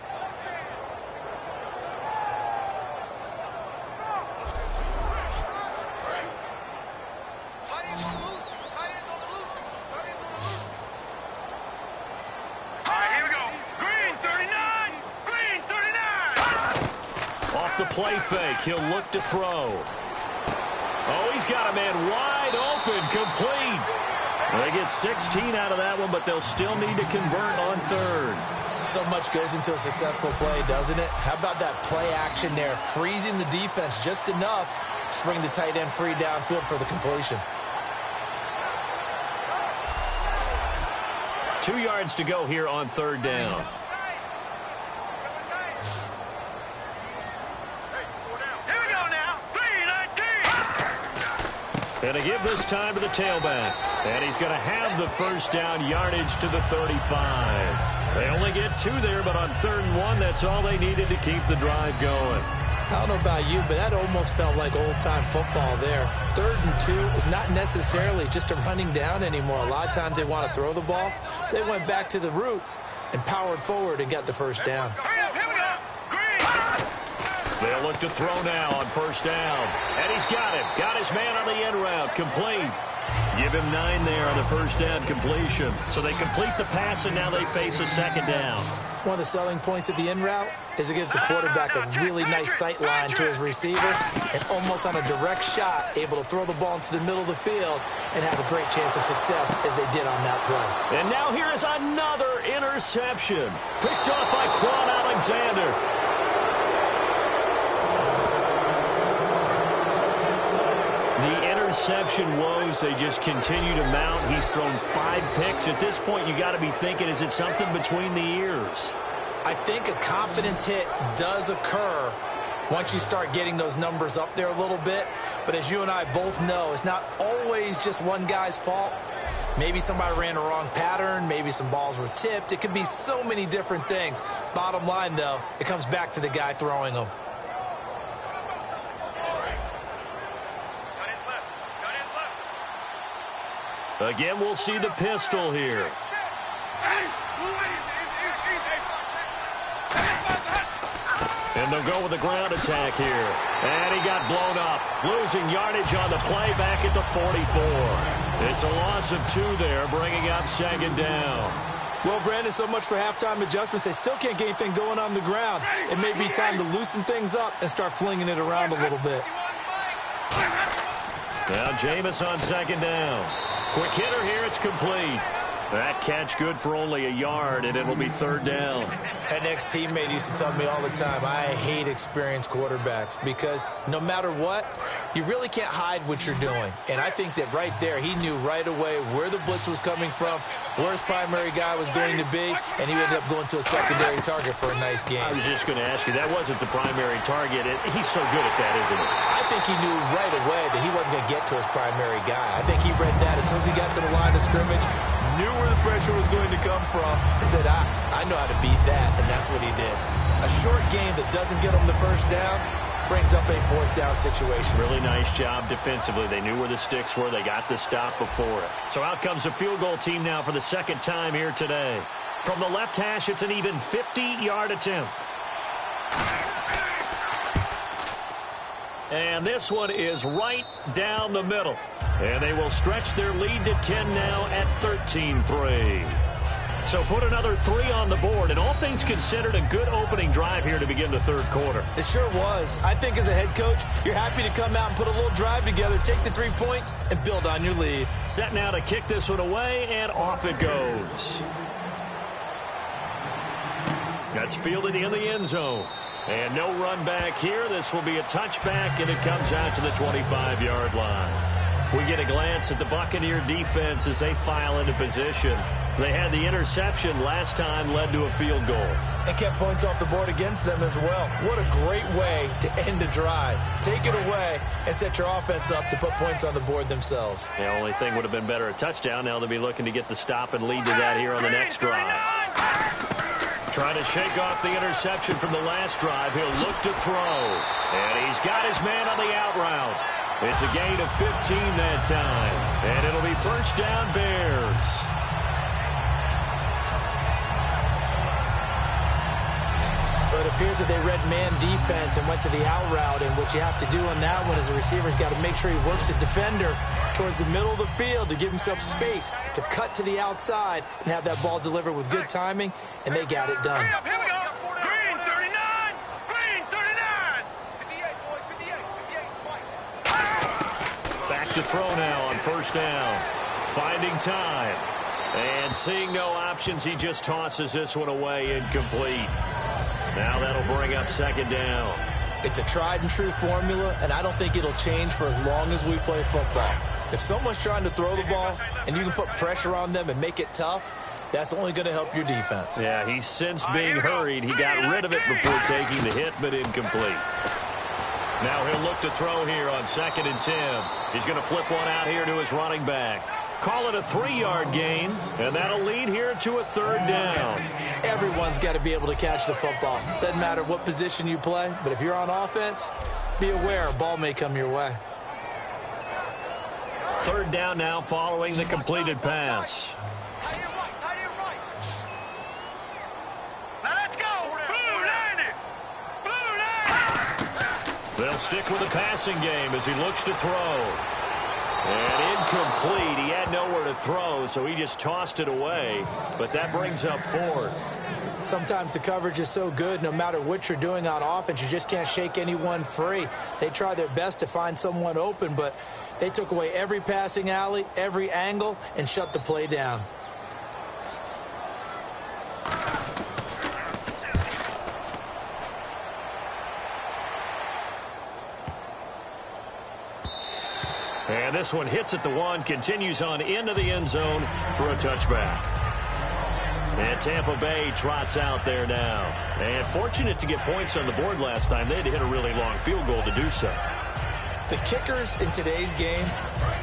A: The play fake. He'll look to throw. Oh, he's got a man wide open, complete. They get 16 out of that one, but they'll still need to convert on third.
B: So much goes into a successful play, doesn't it? How about that play action there, freezing the defense just enough to bring the tight end free downfield for the completion.
A: 2 yards to go here on 3rd down.
C: Here we go now. 3-19.
A: And to give this time to the tailback. And he's going to have the 1st down yardage to the 35. They only get 2 there, but on 3rd and 1, that's all they needed to keep the drive going.
B: I don't know about you, but that almost felt like old-time football there. 3rd and 2 is not necessarily just a running down anymore. A lot of times they want to throw the ball. They went back to the roots and powered forward and got the 1st down.
C: Hurry up, here we go. Green.
A: They'll look to throw now on 1st down. And he's got it. Got his man on the end route. Complete. Give him 9 there on the 1st down completion. So they complete the pass, and now they face a 2nd down.
B: One of the selling points of the in route is it gives the quarterback a really nice sight line to his receiver and almost on a direct shot able to throw the ball into the middle of the field and have a great chance of success as they did on that play.
A: And now here is another interception. Picked off by Quan Alexander. The interception woes, they just continue to mount. He's thrown 5 picks. At this point, you got to be thinking, is it something between the ears?
B: I think a confidence hit does occur once you start getting those numbers up there a little bit. But as you and I both know, it's not always just one guy's fault. Maybe somebody ran a wrong pattern. Maybe some balls were tipped. It could be so many different things. Bottom line, though, it comes back to the guy throwing them.
A: Again, we'll see the pistol here. And they'll go with the ground attack here. And he got blown up. Losing yardage on the play back at the 44. It's a loss of 2 there, bringing up 2nd down.
B: Well, Brandon, so much for halftime adjustments. They still can't get anything going on the ground. It may be time to loosen things up and start flinging it around a little bit.
A: Now Jameis on 2nd down. Quick hitter here, it's complete. That catch good for only a yard, and it'll be 3rd down.
B: An ex-teammate used to tell me all the time, I hate experienced quarterbacks because no matter what, you really can't hide what you're doing. And I think that right there, he knew right away where the blitz was coming from, where his primary guy was going to be, and he ended up going to a secondary target for a nice game.
A: I was just going to ask you, that wasn't the primary target. He's so good at that, isn't he?
B: I think he knew right away that he wasn't going to get to his primary guy. I think he read that as soon as he got to the line of scrimmage, knew where the pressure was going to come from, and said, I know how to beat that, and that's what he did. A short game that doesn't get him the 1st down brings up a 4th down situation.
A: Really nice job defensively. They knew where the sticks were. They got the stop before it. So out comes the field goal team now for the 2nd time here today. From the left hash, it's an even 50-yard attempt. And this one is right down the middle. And they will stretch their lead to 10 now at 13-3. So put another 3 on the board, and all things considered, a good opening drive here to begin the 3rd quarter.
B: It sure was. I think as a head coach, you're happy to come out and put a little drive together, take the 3 points, and build on your lead.
A: Set now to kick this one away, and off it goes. That's fielded in the end zone. And no run back here. This will be a touchback, and it comes out to the 25-yard line. We get a glance at the Buccaneer defense as they file into position. They had the interception last time, led to a field goal.
B: And kept points off the board against them as well. What a great way to end a drive. Take it away and set your offense up to put points on the board themselves.
A: The only thing would have been better a touchdown. Now they'll be looking to get the stop and lead to that here on the next drive. Trying to shake off the interception from the last drive. He'll look to throw. And he's got his man on the out route. It's a gain of 15 that time. And it'll be 1st down Bears.
B: But it appears that they read man defense and went to the out route. And what you have to do on that one is the receiver's got to make sure he works the defender towards the middle of the field to give himself space to cut to the outside and have that ball delivered with good timing. And they got it done.
C: Here we go. Green 39. Green 39.
A: Back to throw now on 1st down. Finding time. And seeing no options, he just tosses this one away incomplete. Now that'll bring up 2nd down.
B: It's a tried and true formula, and I don't think it'll change for as long as we play football. If someone's trying to throw the ball and you can put pressure on them and make it tough, That's only going to help your defense.
A: Yeah, he's since being hurried. He got rid of it before taking the hit, but incomplete. Now he'll look to throw here on 2nd and 10. He's going to flip one out here to his running back. Call it a 3-yard gain, and that'll lead here to a 3rd down.
B: Everyone's got to be able to catch the football. Doesn't matter what position you play, but if you're on offense, be aware a ball may come your way.
A: 3rd down now following the completed pass.
C: Now let's go. Blue line it. Blue line.
A: They'll stick with the passing game as he looks to throw. And incomplete. He had nowhere to throw, so he just tossed it away. But that brings up 4th.
B: Sometimes the coverage is so good, no matter what you're doing on offense, you just can't shake anyone free. They try their best to find someone open, but they took away every passing alley, every angle, and shut the play down.
A: And this one hits at the 1, continues on into the end zone for a touchback. And Tampa Bay trots out there now. And fortunate to get points on the board last time. They had to hit a really long field goal to do so.
B: The kickers in today's game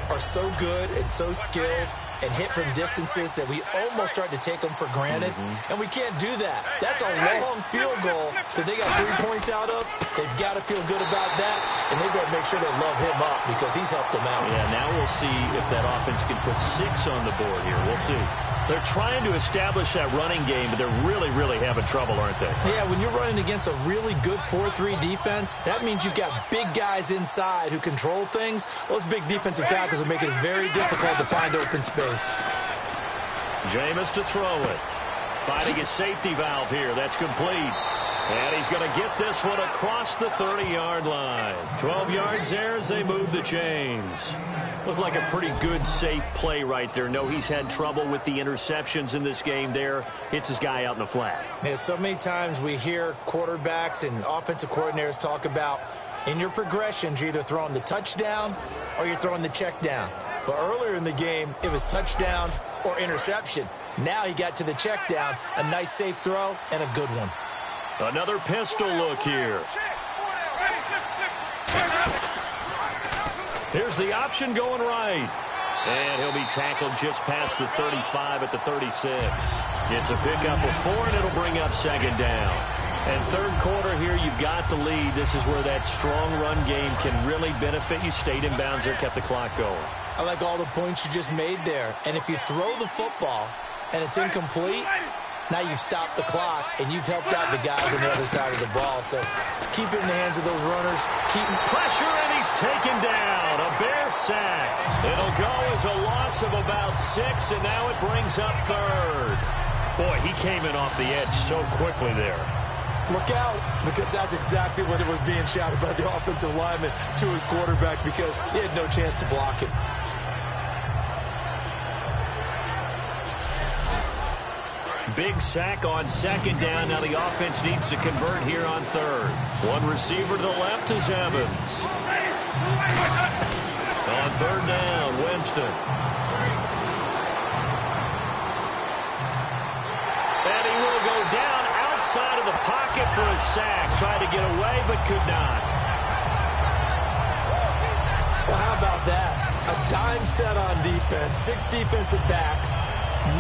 B: are so good and so skilled and hit from distances that we almost start to take them for granted. And we can't do that. That's a long field goal that they got 3 points out of. They've got to feel good about that, and they've got to make sure they love him up because he's helped them out.
A: Yeah, now we'll see if that offense can put 6 on the board here. We'll see. They're trying to establish that running game, but they're really, really having trouble, aren't they?
B: Yeah, when you're running against a really good 4-3 defense, that means you've got big guys inside who control things. Those big defensive tackles are making it very difficult to find open space.
A: Jameis to throw it. Finding his safety valve here. That's complete. And he's going to get this one across the 30-yard line. 12 yards there as they move the chains. Looked like a pretty good, safe play right there. No, he's had trouble with the interceptions in this game there. Hits his guy out in the flat.
B: Man, so many times we hear quarterbacks and offensive coordinators talk about in your progressions, you're either throwing the touchdown or you're throwing the check down. But earlier in the game, it was touchdown or interception. Now he got to the check down, a nice safe throw, and a good one.
A: Another pistol look here. Here's the option going right. And he'll be tackled just past the 35 at the 36. It's a pickup of 4, and it'll bring up 2nd down. And 3rd quarter here, you've got the lead. This is where that strong run game can really benefit you. Stayed in bounds there, kept the clock going.
B: I like all the points you just made there. And if you throw the football and it's incomplete, now you've stopped the clock, and you've helped out the guys on the other side of the ball. So keep it in the hands of those runners. Keep
A: pressure, and he's taken down. A Bear sack. It'll go as a loss of about 6, and now it brings up 3rd. Boy, he came in off the edge so quickly there.
B: Look out, because that's exactly what it was being shouted by the offensive lineman to his quarterback because he had no chance to block it.
A: Big sack on 2nd down. Now the offense needs to convert here on 3rd. One receiver to the left is Evans. On 3rd down, Winston. And he will go down outside of the pocket for a sack. Tried to get away, but could not.
B: Well, how about that? A dime set on defense, 6 defensive backs.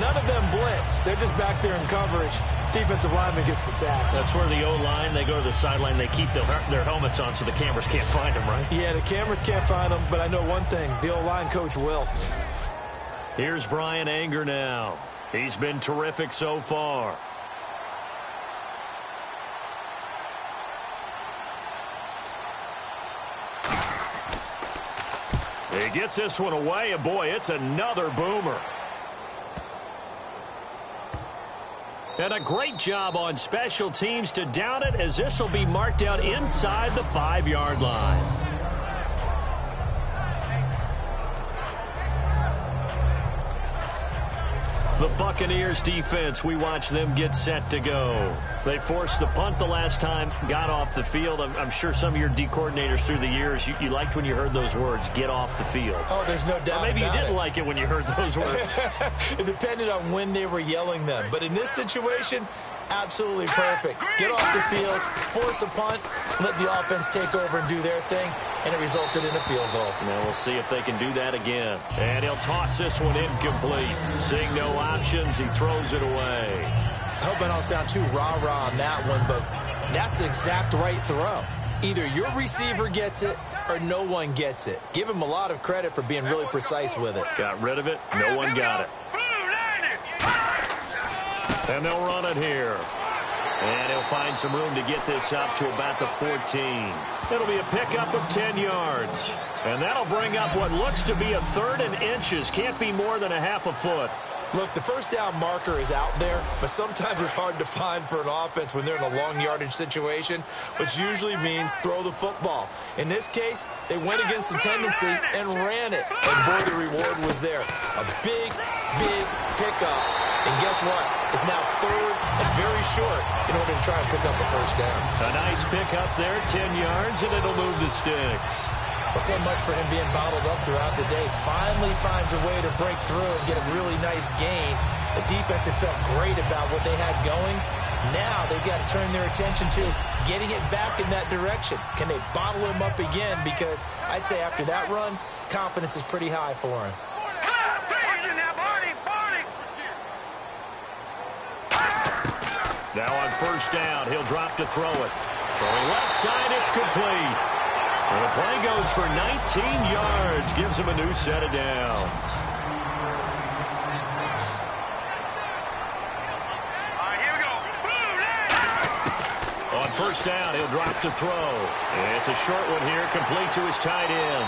B: None of them blitz. They're just back there in coverage. Defensive lineman gets the sack.
A: That's where the O-line, they go to the sideline, they keep their helmets on so the cameras can't find them, right?
B: Yeah, the cameras can't find them, but I know one thing. The O-line coach will.
A: Here's Brian Anger now. He's been terrific so far. He gets this one away, and boy, it's another boomer. And a great job on special teams to down it, as this will be marked out inside the 5-yard line. The Buccaneers defense, we watch them get set to go. They forced the punt the last time, got off the field. I'm sure some of your D coordinators through the years, you liked when you heard those words, get off the field.
B: Oh, there's no doubt.
A: Or maybe you didn't like it when you heard those words.
B: It depended on when they were yelling them. But in this situation, absolutely perfect. Get off the field, force a punt, let the offense take over and do their thing, and it resulted in a field goal.
A: Now we'll see if they can do that again. And he'll toss this one incomplete. Seeing no options, he throws it away.
B: I hope I don't sound too rah-rah on that one, but that's the exact right throw. Either your receiver gets it or no one gets it. Give him a lot of credit for being really precise with it.
A: Got rid of it. No one got it. And they'll run it here. And he'll find some room to get this up to about the 14. It'll be a pickup of 10 yards. And that'll bring up what looks to be a 3rd and inches. Can't be more than a half a foot.
B: Look, the first down marker is out there, but sometimes it's hard to find for an offense when they're in a long yardage situation, which usually means throw the football. In this case, they went against the tendency and ran it. And boy, the reward was there. A big, big pickup. And guess what? It's now 3rd and very short in order to try and pick up a first down.
A: A nice pickup there, 10 yards, and it'll move the sticks.
B: Well, so much for him being bottled up throughout the day. Finally finds a way to break through and get a really nice gain. The defense had felt great about what they had going. Now they've got to turn their attention to getting it back in that direction. Can they bottle him up again? Because I'd say after that run, confidence is pretty high for him.
A: Now on first down, he'll drop to throw it. Throwing left side, it's complete. And the play goes for 19 yards, gives him a new set of downs.
C: All right, here we go.
A: On first down, he'll drop to throw. It's a short one here, complete to his tight end.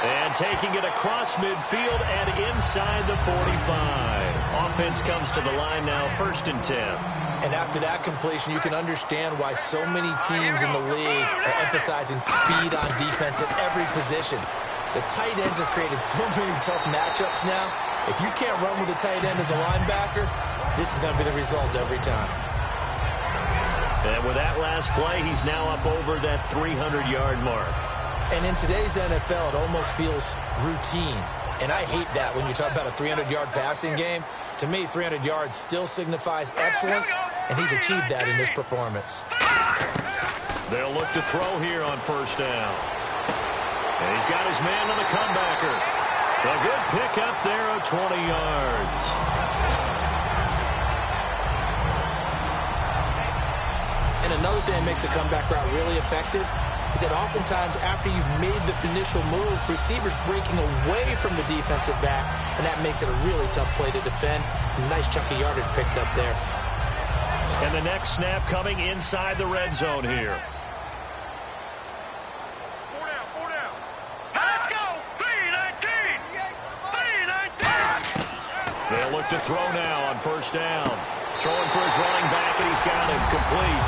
A: And taking it across midfield and inside the 45. Offense comes to the line now, 1st and 10.
B: And after that completion, you can understand why so many teams in the league are emphasizing speed on defense at every position. The tight ends have created so many tough matchups now. If you can't run with a tight end as a linebacker, this is going to be the result every time.
A: And with that last play, he's now up over that 300-yard mark.
B: And in today's NFL, it almost feels routine. And I hate that when you talk about a 300-yard passing game. To me, 300 yards still signifies excellence, and he's achieved that in this performance.
A: They'll look to throw here on first down. And he's got his man on the comebacker. A good pickup there of 20 yards.
B: And another thing that makes a comeback route really effective is that oftentimes after you've made the initial move, receivers breaking away from the defensive back, and that makes it a really tough play to defend. A nice chunk of yardage picked up there.
A: And the next snap coming inside the red zone here.
C: 4 down. Let's go. 3-19. 3-19.
A: They'll look to throw now on first down. Throwing for his running back, and he's got him complete.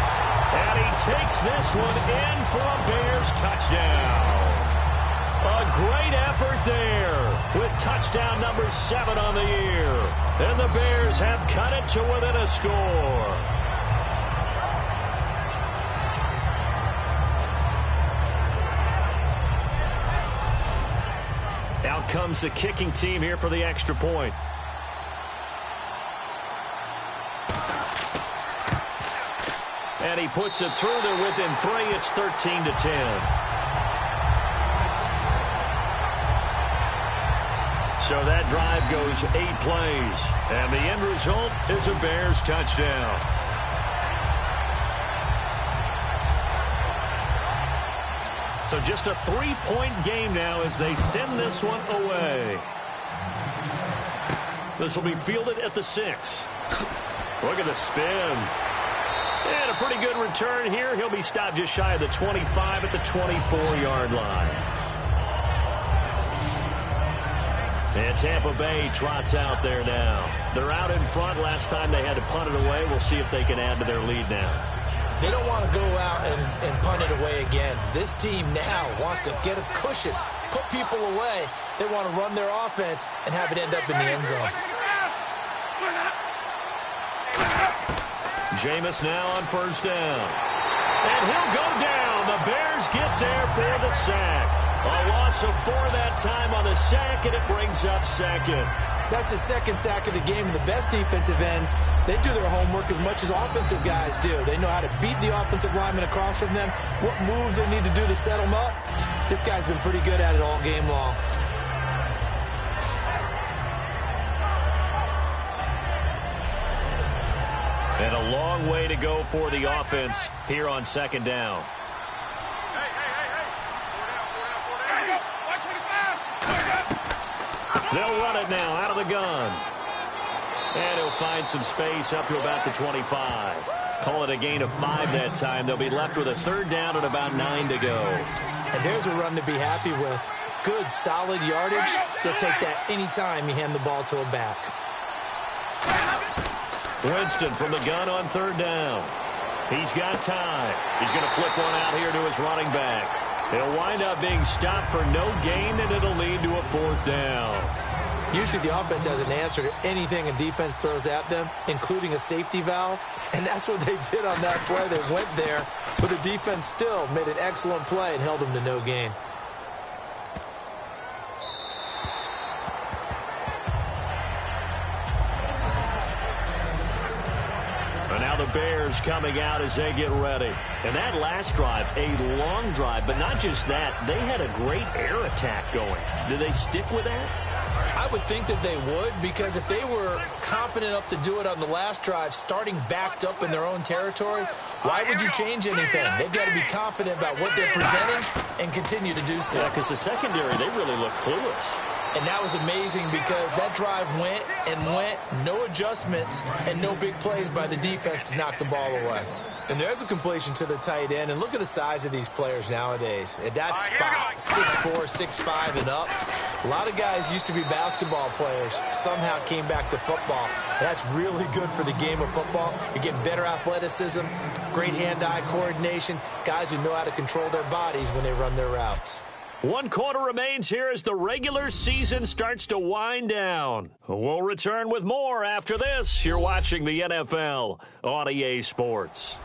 A: And he takes this one in for a Bears touchdown. A great effort there with touchdown number 7 on the year. And the Bears have cut it to within a score. Out comes the kicking team here for the extra point. And he puts it through there within 3. It's 13-10. So that drive goes 8 plays. And the end result is a Bears touchdown. So just a 3-point game now as they send this one away. This will be fielded at the 6. Look at the spin. And a pretty good return here. He'll be stopped just shy of the 25 at the 24-yard line. And Tampa Bay trots out there now. They're out in front. Last time they had to punt it away. We'll see if they can add to their lead now.
B: They don't want to go out and punt it away again. This team now wants to get a cushion, put people away. They want to run their offense and have it end up in the end zone.
A: Jameis now on first down. And he'll go down. The Bears get there for the sack. A loss of 4 that time on the sack, and it brings up second.
B: That's the second sack of the game. The best defensive ends, they do their homework as much as offensive guys do. They know how to beat the offensive lineman across from them, what moves they need to do to set them up. This guy's been pretty good at it all game long.
A: And a long way to go for the offense here on second down. They'll run it now out of the gun. And he'll find some space up to about the 25. Call it a gain of 5 that time. They'll be left with a third down and about 9 to go.
B: And there's a run to be happy with. Good, solid yardage. They'll take that anytime you hand the ball to a back.
A: Winston from the gun on third down. He's got time. He's going to flip one out here to his running back. He'll wind up being stopped for no gain, and it'll lead to a fourth down.
B: Usually the offense has an answer to anything a defense throws at them, including a safety valve. And that's what they did on that play. They went there, but the defense still made an excellent play and held them to no gain.
A: And now the Bears coming out as they get ready. And that last drive, a long drive, but not just that. They had a great air attack going. Do they stick with that?
B: I would think that they would, because if they were confident enough to do it on the last drive, starting backed up in their own territory, why would you change anything? They've got to be confident about what they're presenting and continue to do so.
A: Yeah, because the secondary, they really look clueless.
B: And that was amazing because that drive went and went, no adjustments, and no big plays by the defense to knock the ball away. And there's a completion to the tight end. And look at the size of these players nowadays. At that spot, 6'4", 6'5", and up. A lot of guys used to be basketball players, somehow came back to football. That's really good for the game of football. You're getting better athleticism, great hand-eye coordination, guys who know how to control their bodies when they run their routes.
A: 1 quarter remains here as the regular season starts to wind down. We'll return with more after this. You're watching the NFL on EA Sports.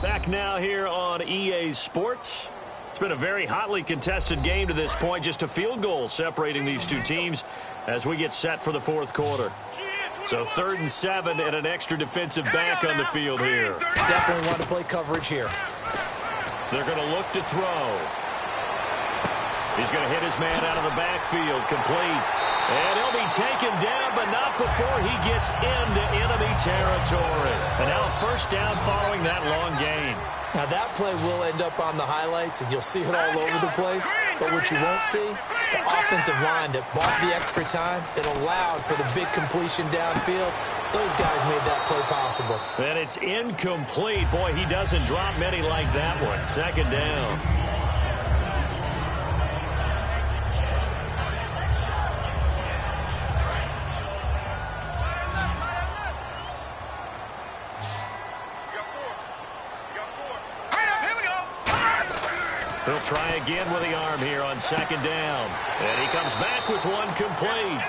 A: Back now here on EA Sports. It's been a very hotly contested game to this point. Just a field goal separating these two teams as we get set for the fourth quarter. So 3rd and 7 and an extra defensive back on the field here.
B: Definitely want to play coverage here.
A: They're going to look to throw. He's going to hit his man out of the backfield, complete. And he'll be taken down, but not before he gets into enemy territory. And now a first down following that long gain.
B: Now that play will end up on the highlights, and you'll see it all over the place. But what you won't see, the offensive line that bought the extra time, that allowed for the big completion downfield. Those guys made that play possible.
A: And it's incomplete. Boy, he doesn't drop many like that one. Second down. He'll try again with the arm here on second down. And he comes back with one complete.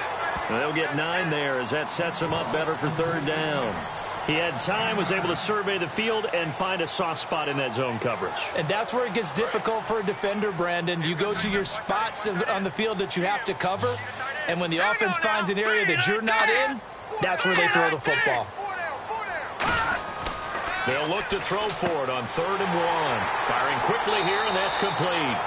A: They'll get 9 there as that sets him up better for third down. He had time, was able to survey the field and find a soft spot in that zone coverage.
B: And that's where it gets difficult for a defender, Brandon. You go to your spots on the field that you have to cover, and when the offense finds an area that you're not in, that's where they throw the football.
A: They'll look to throw for it on 3rd and 1. Firing quickly here, and that's complete.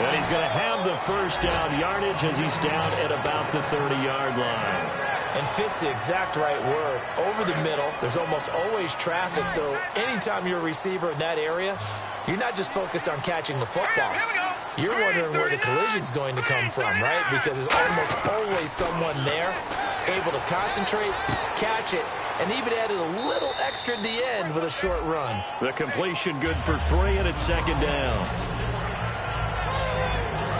A: And he's going to have the first down yardage as he's down at about the 30-yard line.
B: And fits the exact right word. Over the middle, there's almost always traffic, so anytime you're a receiver in that area, you're not just focused on catching the football. You're wondering where the collision's going to come from, right? Because there's almost always someone there able to concentrate, catch it, and even added a little extra at the end with a short run.
A: The completion good for 3, and it's second down.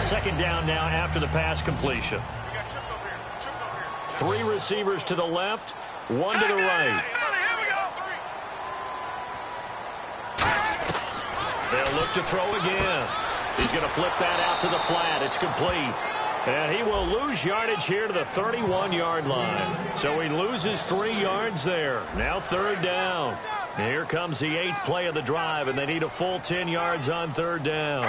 A: Second down now after the pass completion. 3 receivers to the left, 1 to the right. They'll look to throw again. He's going to flip that out to the flat. It's complete. And he will lose yardage here to the 31-yard line. So he loses 3 yards there. Now 3rd down. Here comes the 8th play of the drive, and they need a full 10 yards on 3rd down.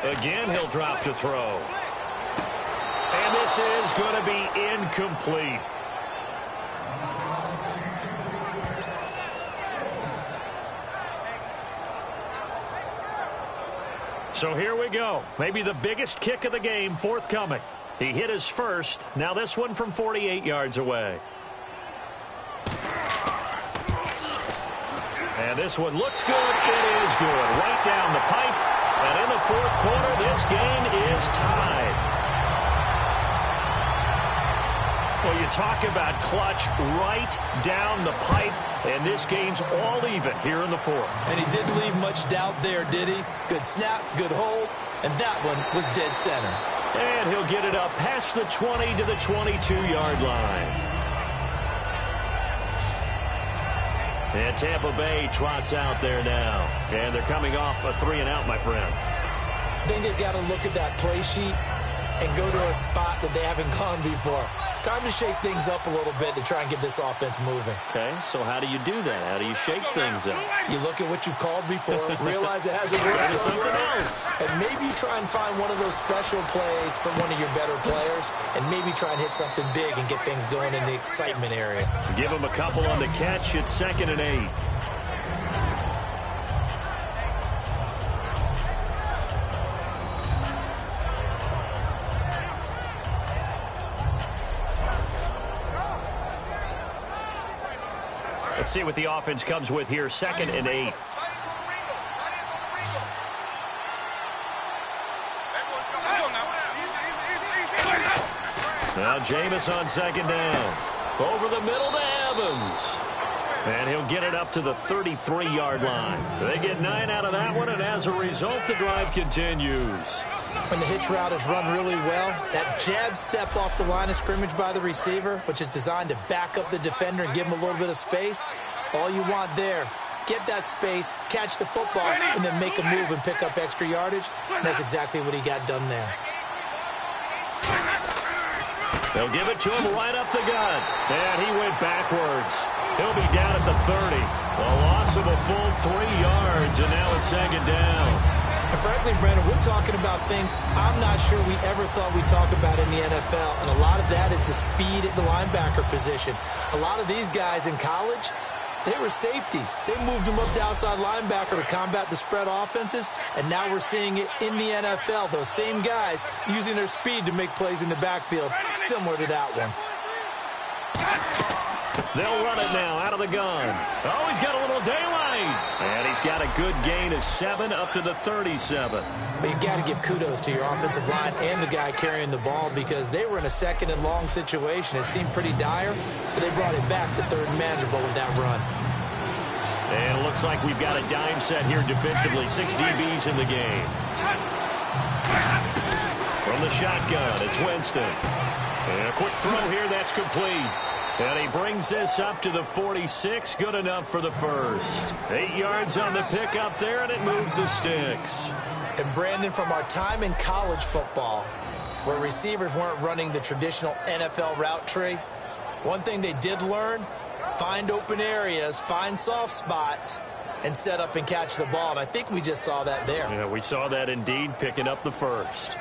A: Again, he'll drop to throw. And this is going to be incomplete. So here we go. Maybe the biggest kick of the game forthcoming. He hit his first. Now this one from 48 yards away. And this one looks good. It is good. Right down the pipe. And in the 4th quarter, this game is tied. Well, you talk about clutch right down the pipe, and this game's all even here in the 4th.
B: And he didn't leave much doubt there, did he? Good snap, good hold, and that one was dead center.
A: And he'll get it up past the 20 to the 22-yard line. And Tampa Bay trots out there now. And they're coming off a 3-and-out, my friend.
B: I think they've got to look at that play sheet and go to a spot that they haven't gone before. Time to shake things up a little bit to try and get this offense moving.
A: Okay, so how do you do that? How do you shake things up?
B: You look at what you've called before, realize it hasn't worked somewhere else, and maybe you try and find one of those special plays from one of your better players, and maybe try and hit something big and get things going in the excitement area.
A: Give him a couple on the catch. It's 2nd and 8. Let's see what the offense comes with here. 2nd and 8. Now Jameis on 2nd down. Over the middle to Evans. And he'll get it up to the 33-yard line. They get 9 out of that one, and as a result, the drive continues.
B: When the hitch route is run really well, that jab step off the line of scrimmage by the receiver, which is designed to back up the defender and give him a little bit of space, all you want there, get that space, catch the football, and then make a move and pick up extra yardage. And that's exactly what he got done there.
A: They'll give it to him right up the gut. And he went backwards. He'll be down at the 30. A loss of a full 3 yards, and now it's 2nd down.
B: And frankly, Brandon, we're talking about things I'm not sure we ever thought we'd talk about in the NFL. And a lot of that is the speed at the linebacker position. A lot of these guys in college, they were safeties. They moved them up to outside linebacker to combat the spread offenses. And now we're seeing it in the NFL. Those same guys using their speed to make plays in the backfield, similar to that one.
A: They'll run it now out of the gun. Oh, he's got a little daylight. And he's got a good gain of 7 up to the 37.
B: But you've got to give kudos to your offensive line and the guy carrying the ball because they were in a 2nd and long situation. It seemed pretty dire, but they brought it back to 3rd and manageable with that run.
A: And it looks like we've got a dime set here defensively. 6 DBs in the game. From the shotgun, it's Winston. And a quick throw here, that's complete. And he brings this up to the 46. Good enough for the first. 8 yards on the pickup there, and it moves the sticks.
B: And Brandon, from our time in college football, where receivers weren't running the traditional NFL route tree, one thing they did learn, find open areas, find soft spots, and set up and catch the ball. And I think we just saw that there.
A: Yeah, we saw that indeed, picking up the first.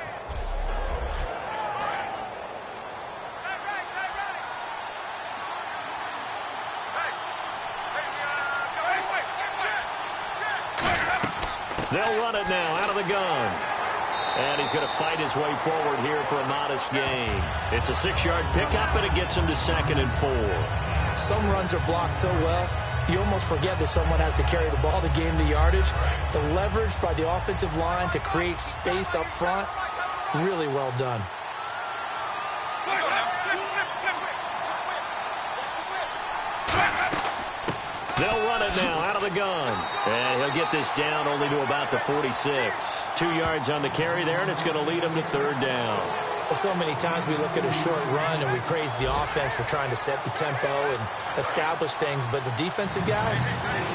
A: They'll run it now out of the gun. And he's going to fight his way forward here for a modest gain. It's a 6-yard pickup, and it gets him to 2nd and 4.
B: Some runs are blocked so well, you almost forget that someone has to carry the ball to gain the yardage. The leverage by the offensive line to create space up front, really well done.
A: They'll run it now out of the gun. And he'll get this down only to about the 46. 2 yards on the carry there, and it's going to lead him to 3rd down.
B: Well, so many times we look at a short run and we praise the offense for trying to set the tempo and establish things, but the defensive guys,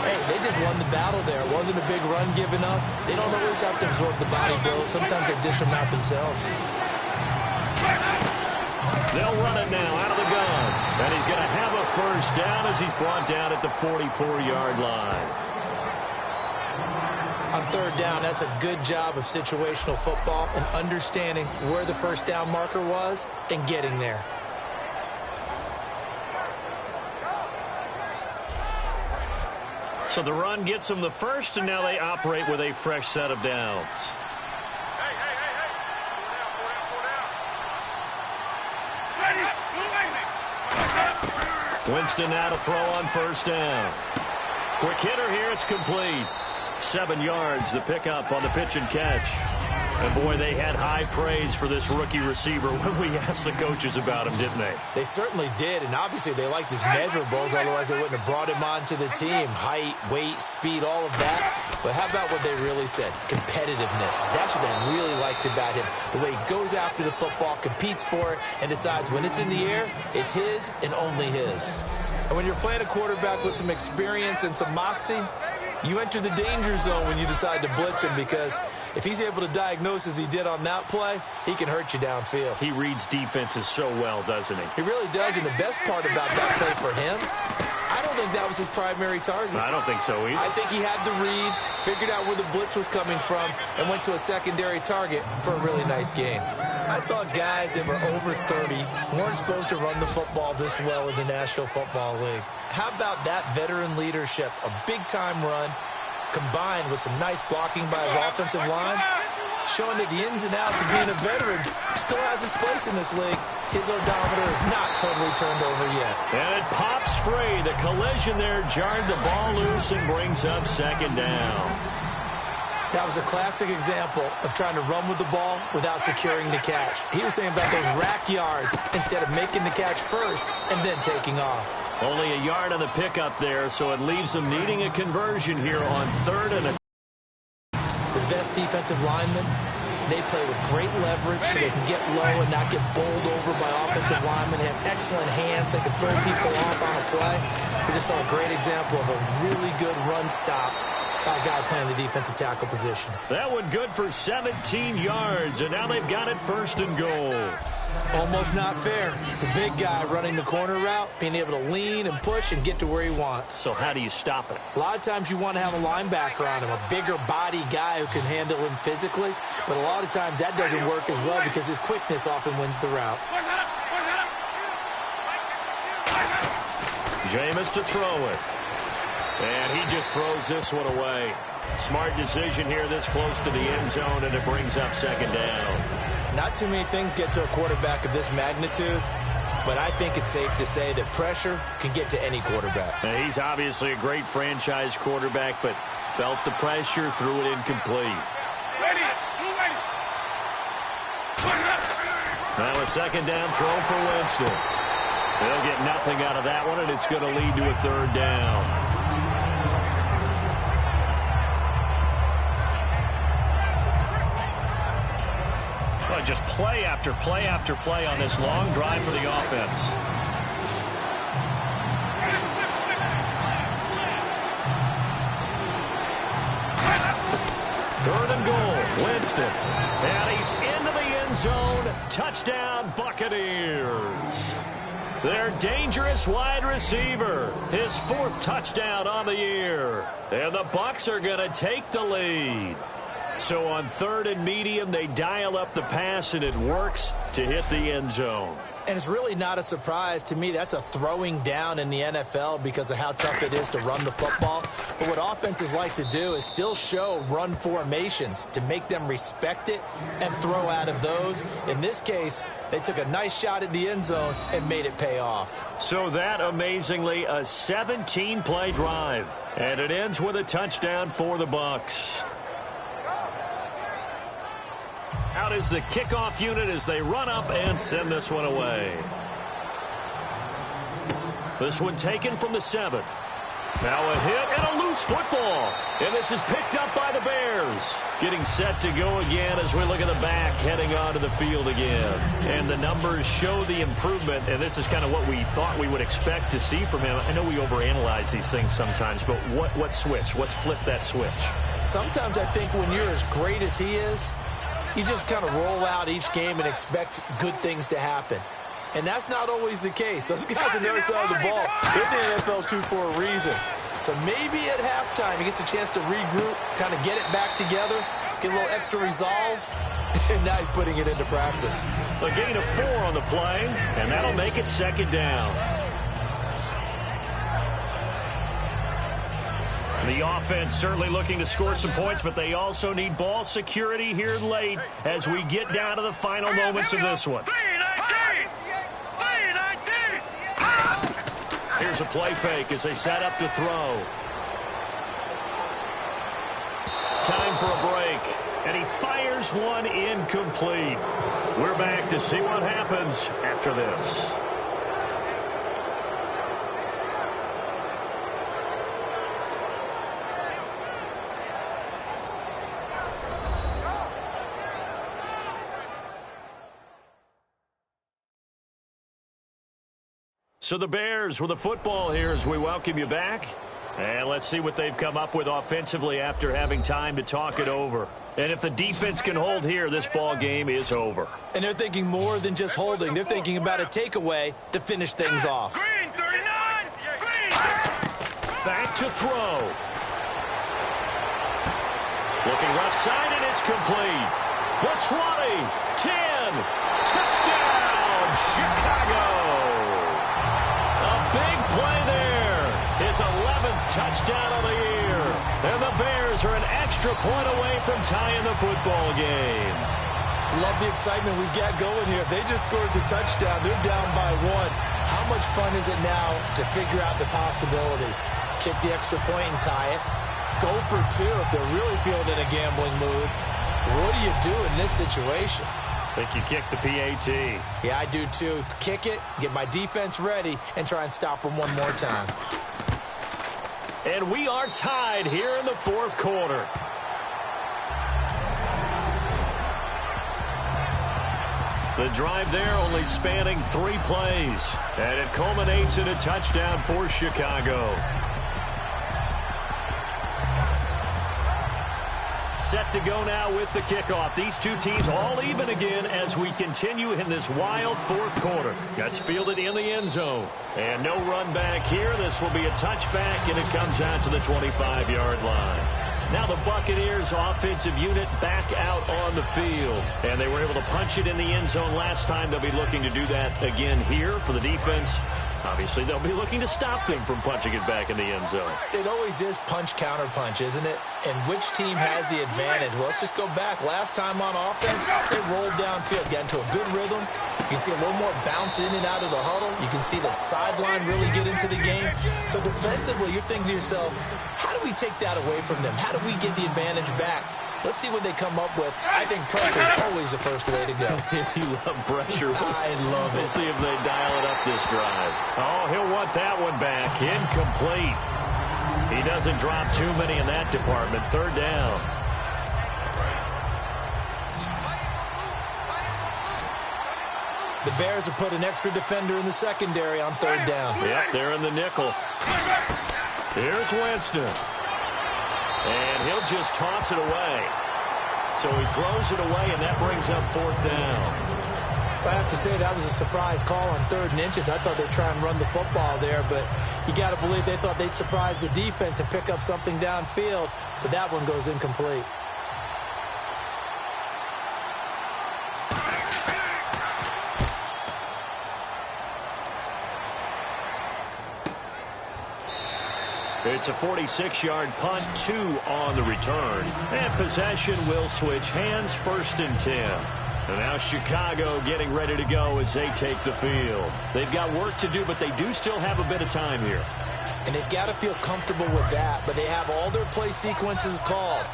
B: hey, they just won the battle there. It wasn't a big run given up. They don't always have to absorb the body blows. Sometimes they dish them out themselves.
A: They'll run it now out of the gun. And he's going to have a first down as he's brought down at the 44-yard line.
B: On third down, that's a good job of situational football and understanding where the first down marker was and getting there.
A: So the run gets them the first, and now they operate with a fresh set of downs. Winston now to throw on first down. Quick hitter here, it's complete. 7 yards, the pickup on the pitch and catch. And, boy, they had high praise for this rookie receiver when we asked the coaches about him, didn't they?
B: They certainly did, and obviously they liked his measurables, otherwise they wouldn't have brought him onto the team. Height, weight, speed, all of that. But how about what they really said? Competitiveness. That's what they really liked about him. The way he goes after the football, competes for it, and decides when it's in the air, it's his and only his. And when you're playing a quarterback with some experience and some moxie, you enter the danger zone when you decide to blitz him, because if he's able to diagnose as he did on that play, he can hurt you downfield.
A: He reads defenses so well, doesn't he?
B: He really does, and the best part about that play for him, I don't think that was his primary target.
A: I don't think so either.
B: I think he had the read, figured out where the blitz was coming from, and went to a secondary target for a really nice gain. I thought guys that were over 30 weren't supposed to run the football this well in the National Football League. How about that veteran leadership? A big-time run combined with some nice blocking by his offensive line, showing that the ins and outs of being a veteran still has his place in this league. His odometer is not totally turned over yet.
A: And it pops free. The collision there jarred the ball loose and brings up second down.
B: That was a classic example of trying to run with the ball without securing the catch. He was thinking about those rack yards instead of making the catch first and then taking off.
A: Only a yard on the pickup there, so it leaves them needing a conversion here on third and a...
B: The best defensive linemen, they play with great leverage so they can get low and not get bowled over by offensive linemen. They have excellent hands. They can throw people off on a play. We just saw a great example of a really good run stop by a guy playing the defensive tackle position.
A: That one good for 17 yards, and now they've got it first and goal.
B: Almost not fair. The big guy running the corner route, being able to lean and push and get to where he wants.
A: So how do you stop it?
B: A lot of times you want to have a linebacker on him, a bigger body guy who can handle him physically, but a lot of times that doesn't work as well because his quickness often wins the route.
A: Jameis to throw it. And he just throws this one away. Smart decision here this close to the end zone, and it brings up second down.
B: Not too many things get to a quarterback of this magnitude, but I think it's safe to say that pressure can get to any quarterback.
A: Now, he's obviously a great franchise quarterback, but felt the pressure, threw it incomplete. Now a second down throw for Winston. They'll get nothing out of that one, and it's going to lead to a third down. Just play after play after play on this long drive for the offense. Third and goal, Winston. And he's into the end zone. Touchdown, Buccaneers. Their dangerous wide receiver. His fourth touchdown on the year. And the Bucs are going to take the lead. So on third and medium, they dial up the pass, and it works to hit the end zone.
B: And it's really not a surprise to me. That's a throwing down in the NFL because of how tough it is to run the football. But what offenses like to do is still show run formations to make them respect it and throw out of those. In this case, they took a nice shot at the end zone and made it pay off.
A: So that, amazingly, a 17-play drive. And it ends with a touchdown for the Bucs. Out is the kickoff unit as they run up and send this one away. This one taken from the 7. Now a hit and a loose football. And this is picked up by the Bears. Getting set to go again as we look at the back heading onto the field again. And the numbers show the improvement, and this is kind of what we thought we would expect to see from him. I know we overanalyze these things sometimes, but what switch? What's flipped that switch? Sometimes I think when you're as great as he is, you just kind of roll out each game and expect good things to happen. And that's not always the case. Those guys on the other side of the ball, they're the NFL 2 for a reason. So maybe at halftime he gets a chance to regroup, kind of get it back together, get a little extra resolve, and now he's putting it into practice. A gain of 4 on the play, and that'll make it second down. The offense certainly looking to score some points, but they also need ball security here late as we get down to the final moments of this one. Here's a play fake as they set up to throw. Time for a break, and he fires one incomplete. We're back to see what happens after this. So the Bears with the football here as we welcome you back. And let's see what they've come up with offensively after having time to talk it over. And if the defense can hold here, this ball game is over. And they're thinking more than just holding. They're thinking about a takeaway to finish things off.
C: Green, 39. Green.
A: Back to throw. Looking left side, and it's complete. The 20, 10, touchdown, Chicago. Big play there. His 11th touchdown of the year. And the Bears are an extra point away from tying the football game. Love the excitement we've got going here. If they just scored the touchdown, they're down by 1. How much fun is it now to figure out the possibilities? Kick the extra point and tie it. Go for 2 if they're really feeling in a gambling mood. What do you do in this situation? I think you kick the PAT. Yeah, I do too. Kick it, get my defense ready, and try and stop them one more time. And we are tied here in the fourth quarter. The drive there only spanning 3 plays. And it culminates in a touchdown for Chicago. Set to go now with the kickoff. These two teams all even again as we continue in this wild fourth quarter. That's fielded in the end zone. And no run back here. This will be a touchback, and it comes out to the 25-yard line. Now the Buccaneers offensive unit back out on the field. And they were able to punch it in the end zone last time. They'll be looking to do that again here for the defense. Obviously, they'll be looking to stop them from punching it back in the end zone. It always is punch-counter-punch, isn't it? And which team has the advantage? Well, let's just go back. Last time on offense, they rolled downfield, got into a good rhythm. You can see a little more bounce in and out of the huddle. You can see the sideline really get into the game. So defensively, you're thinking to yourself, how do we take that away from them? How do we get the advantage back? Let's see what they come up with. I think pressure is always the first way to go. You love pressure. I love it. We'll see if they dial it up this drive. Oh, he'll want that one back. Incomplete. He doesn't drop too many in that department. Third down. The Bears have put an extra defender in the secondary on third down. Yep, they're in the nickel. Here's Winston. And he'll just toss it away. So he throws it away, and that brings up fourth down. I have to say that was a surprise call on 3rd and inches. I thought they'd try and run the football there, but you got to believe they thought they'd surprise the defense and pick up something downfield, but that one goes incomplete. It's a 46-yard punt, 2 on the return. And possession will switch hands, 1st and 10. And now Chicago getting ready to go as they take the field. They've got work to do, but they do still have a bit of time here. And they've got to feel comfortable with that, but they have all their play sequences called.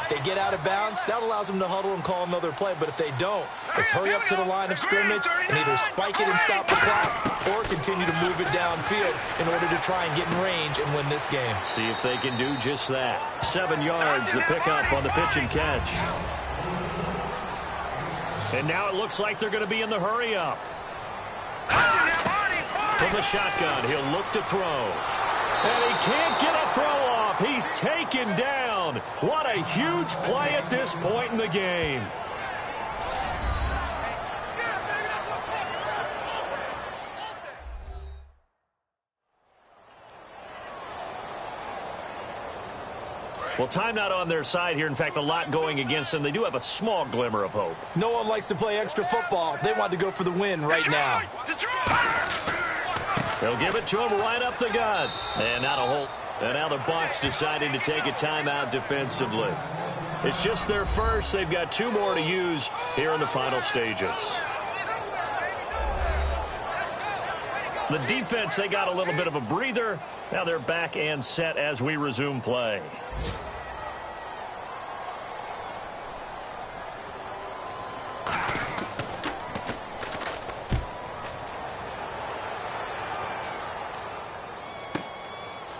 B: If they get out of bounds, that allows them to huddle and call another play. But if they don't, it's hurry up to the line of scrimmage and either spike it and stop the clock or continue to move it downfield in order to try and get in range and win this game.
A: See if they can do just that. 7 yards, the pickup on the pitch and catch. And now it looks like they're going to be in the hurry-up. From the shotgun, he'll look to throw. And he can't get a throw off. He's taken down. What a huge play at this point in the game. Well, timeout on their side here. In fact, a lot going against them. They do have a small glimmer of hope.
B: No one likes to play extra football. They want to go for the win right now.
A: They'll give it to him right up the gut. And now to Holt. And now the Bucs deciding to take a timeout defensively. It's just their first. They've got 2 more to use here in the final stages. The defense, they got a little bit of a breather. Now they're back and set as we resume play.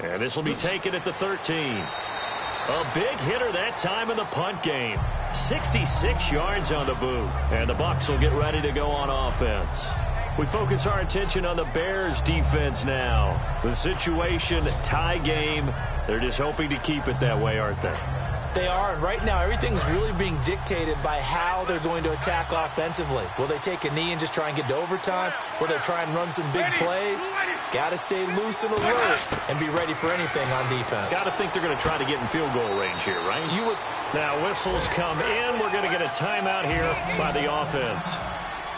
A: And this will be taken at the 13. A big hitter that time in the punt game. 66 yards on the boot. And the Bucs will get ready to go on offense. We focus our attention on the Bears defense now. The situation, tie game. They're just hoping to keep it that way, aren't they?
B: They are, and right now everything's really being dictated by how they're going to attack offensively. Will they take a knee and just try and get to overtime? Will they try and run some big plays? Got to stay loose and alert and be ready for anything on defense.
A: Got to think they're going to try to get in field goal range here, right?
B: You would.
A: Now whistles come in. We're going to get a timeout here by the offense.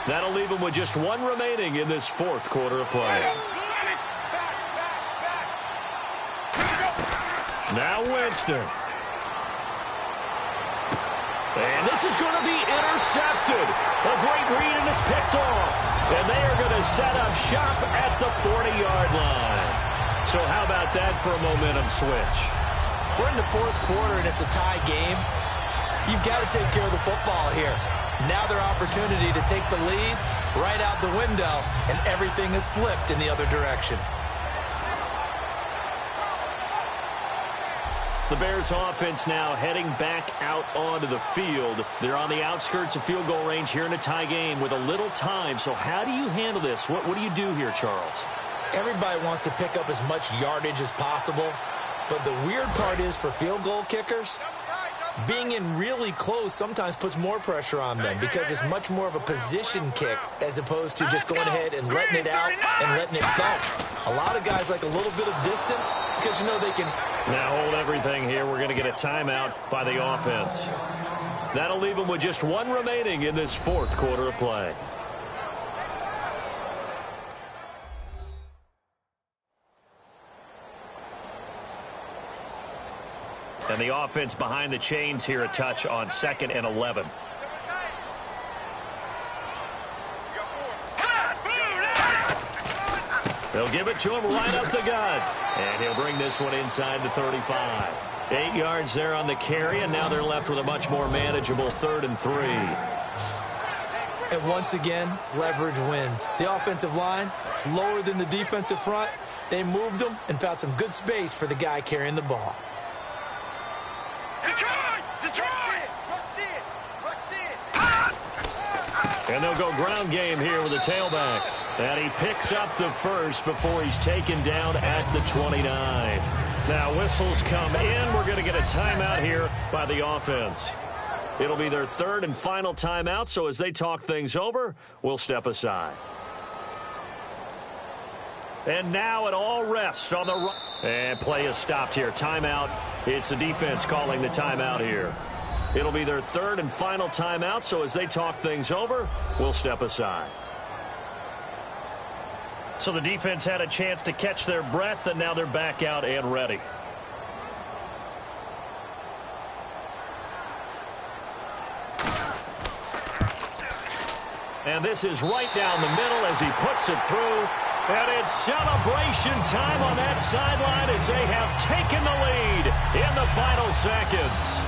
A: That'll leave them with just 1 remaining in this 4th quarter of play. Now Winston. And this is going to be intercepted. A great read, and it's picked off. And they are going to set up shop at the 40-yard line. So how about that for a momentum switch?
B: We're in the 4th quarter, and it's a tie game. You've got to take care of the football here. Now their opportunity to take the lead right out the window, and everything is flipped in the other direction.
A: The Bears offense now heading back out onto the field. They're on the outskirts of field goal range here in a tie game with a little time. So how do you handle this? What do you do here, Charles?
B: Everybody wants to pick up as much yardage as possible. But the weird part is for field goal kickers, being in really close sometimes puts more pressure on them because it's much more of a position kick as opposed to just going ahead and letting it out and letting it thump. A lot of guys like a little bit of distance because, you know, they can.
A: Now hold everything here. We're going to get a timeout by the offense. That'll leave them with just 1 remaining in this 4th quarter of play. And the offense behind the chains here, a touch on 2nd and 11. They'll give it to him right up the gut. And he'll bring this one inside the 35. 8 yards there on the carry, and now they're left with a much more manageable 3rd and 3.
B: And once again, leverage wins. The offensive line, lower than the defensive front. They moved them and found some good space for the guy carrying the ball.
A: And they'll go ground game here with a tailback. And he picks up the first before he's taken down at the 29. Now whistles come in. We're going to get a timeout here by the offense. It'll be their 3rd and final timeout, so as they talk things over, we'll step aside. And now it all rests on the right. And play is stopped here. Timeout. It's the defense calling the timeout here. It'll be their 3rd and final timeout, so as they talk things over, we'll step aside. So the defense had a chance to catch their breath, and now they're back out and ready. And this is right down the middle as he puts it through. And it's celebration time on that sideline as they have taken the lead in the final seconds.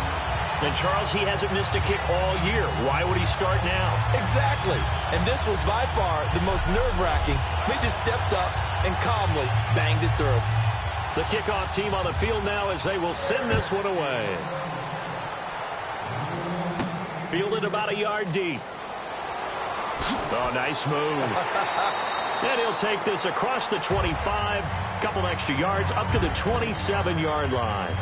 A: And, Charles, he hasn't missed a kick all year. Why would he start now?
B: Exactly. And this was by far the most nerve-wracking. They just stepped up and calmly banged it through.
A: The kickoff team on the field now as they will send this one away. Fielded about a yard deep. Oh, nice move. And he'll take this across the 25, couple extra yards, up to the 27-yard line.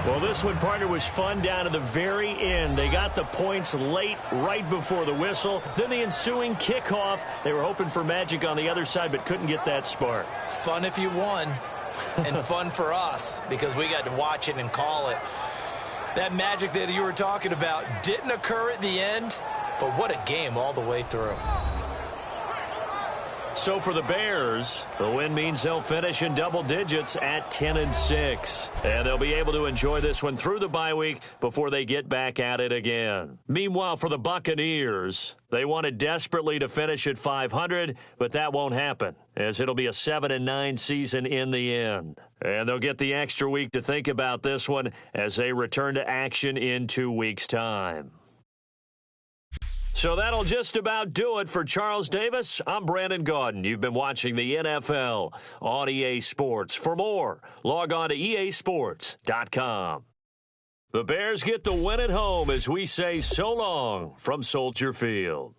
A: Well, this one, partner, was fun down to the very end. They got the points late, right before the whistle. Then the ensuing kickoff. They were hoping for magic on the other side, but couldn't get that spark.
B: Fun if you won, and fun for us, because we got to watch it and call it. That magic that you were talking about didn't occur at the end, but what a game all the way through.
A: So for the Bears, the win means they'll finish in double digits at 10-6. And they'll be able to enjoy this one through the bye week before they get back at it again. Meanwhile, for the Buccaneers, they wanted desperately to finish at 500, but that won't happen, as it'll be a 7-9 season in the end. And they'll get the extra week to think about this one as they return to action in 2 weeks' time. So that'll just about do it for Charles Davis. I'm Brandon Gaudin. You've been watching the NFL on EA Sports. For more, log on to easports.com. The Bears get the win at home as we say so long from Soldier Field.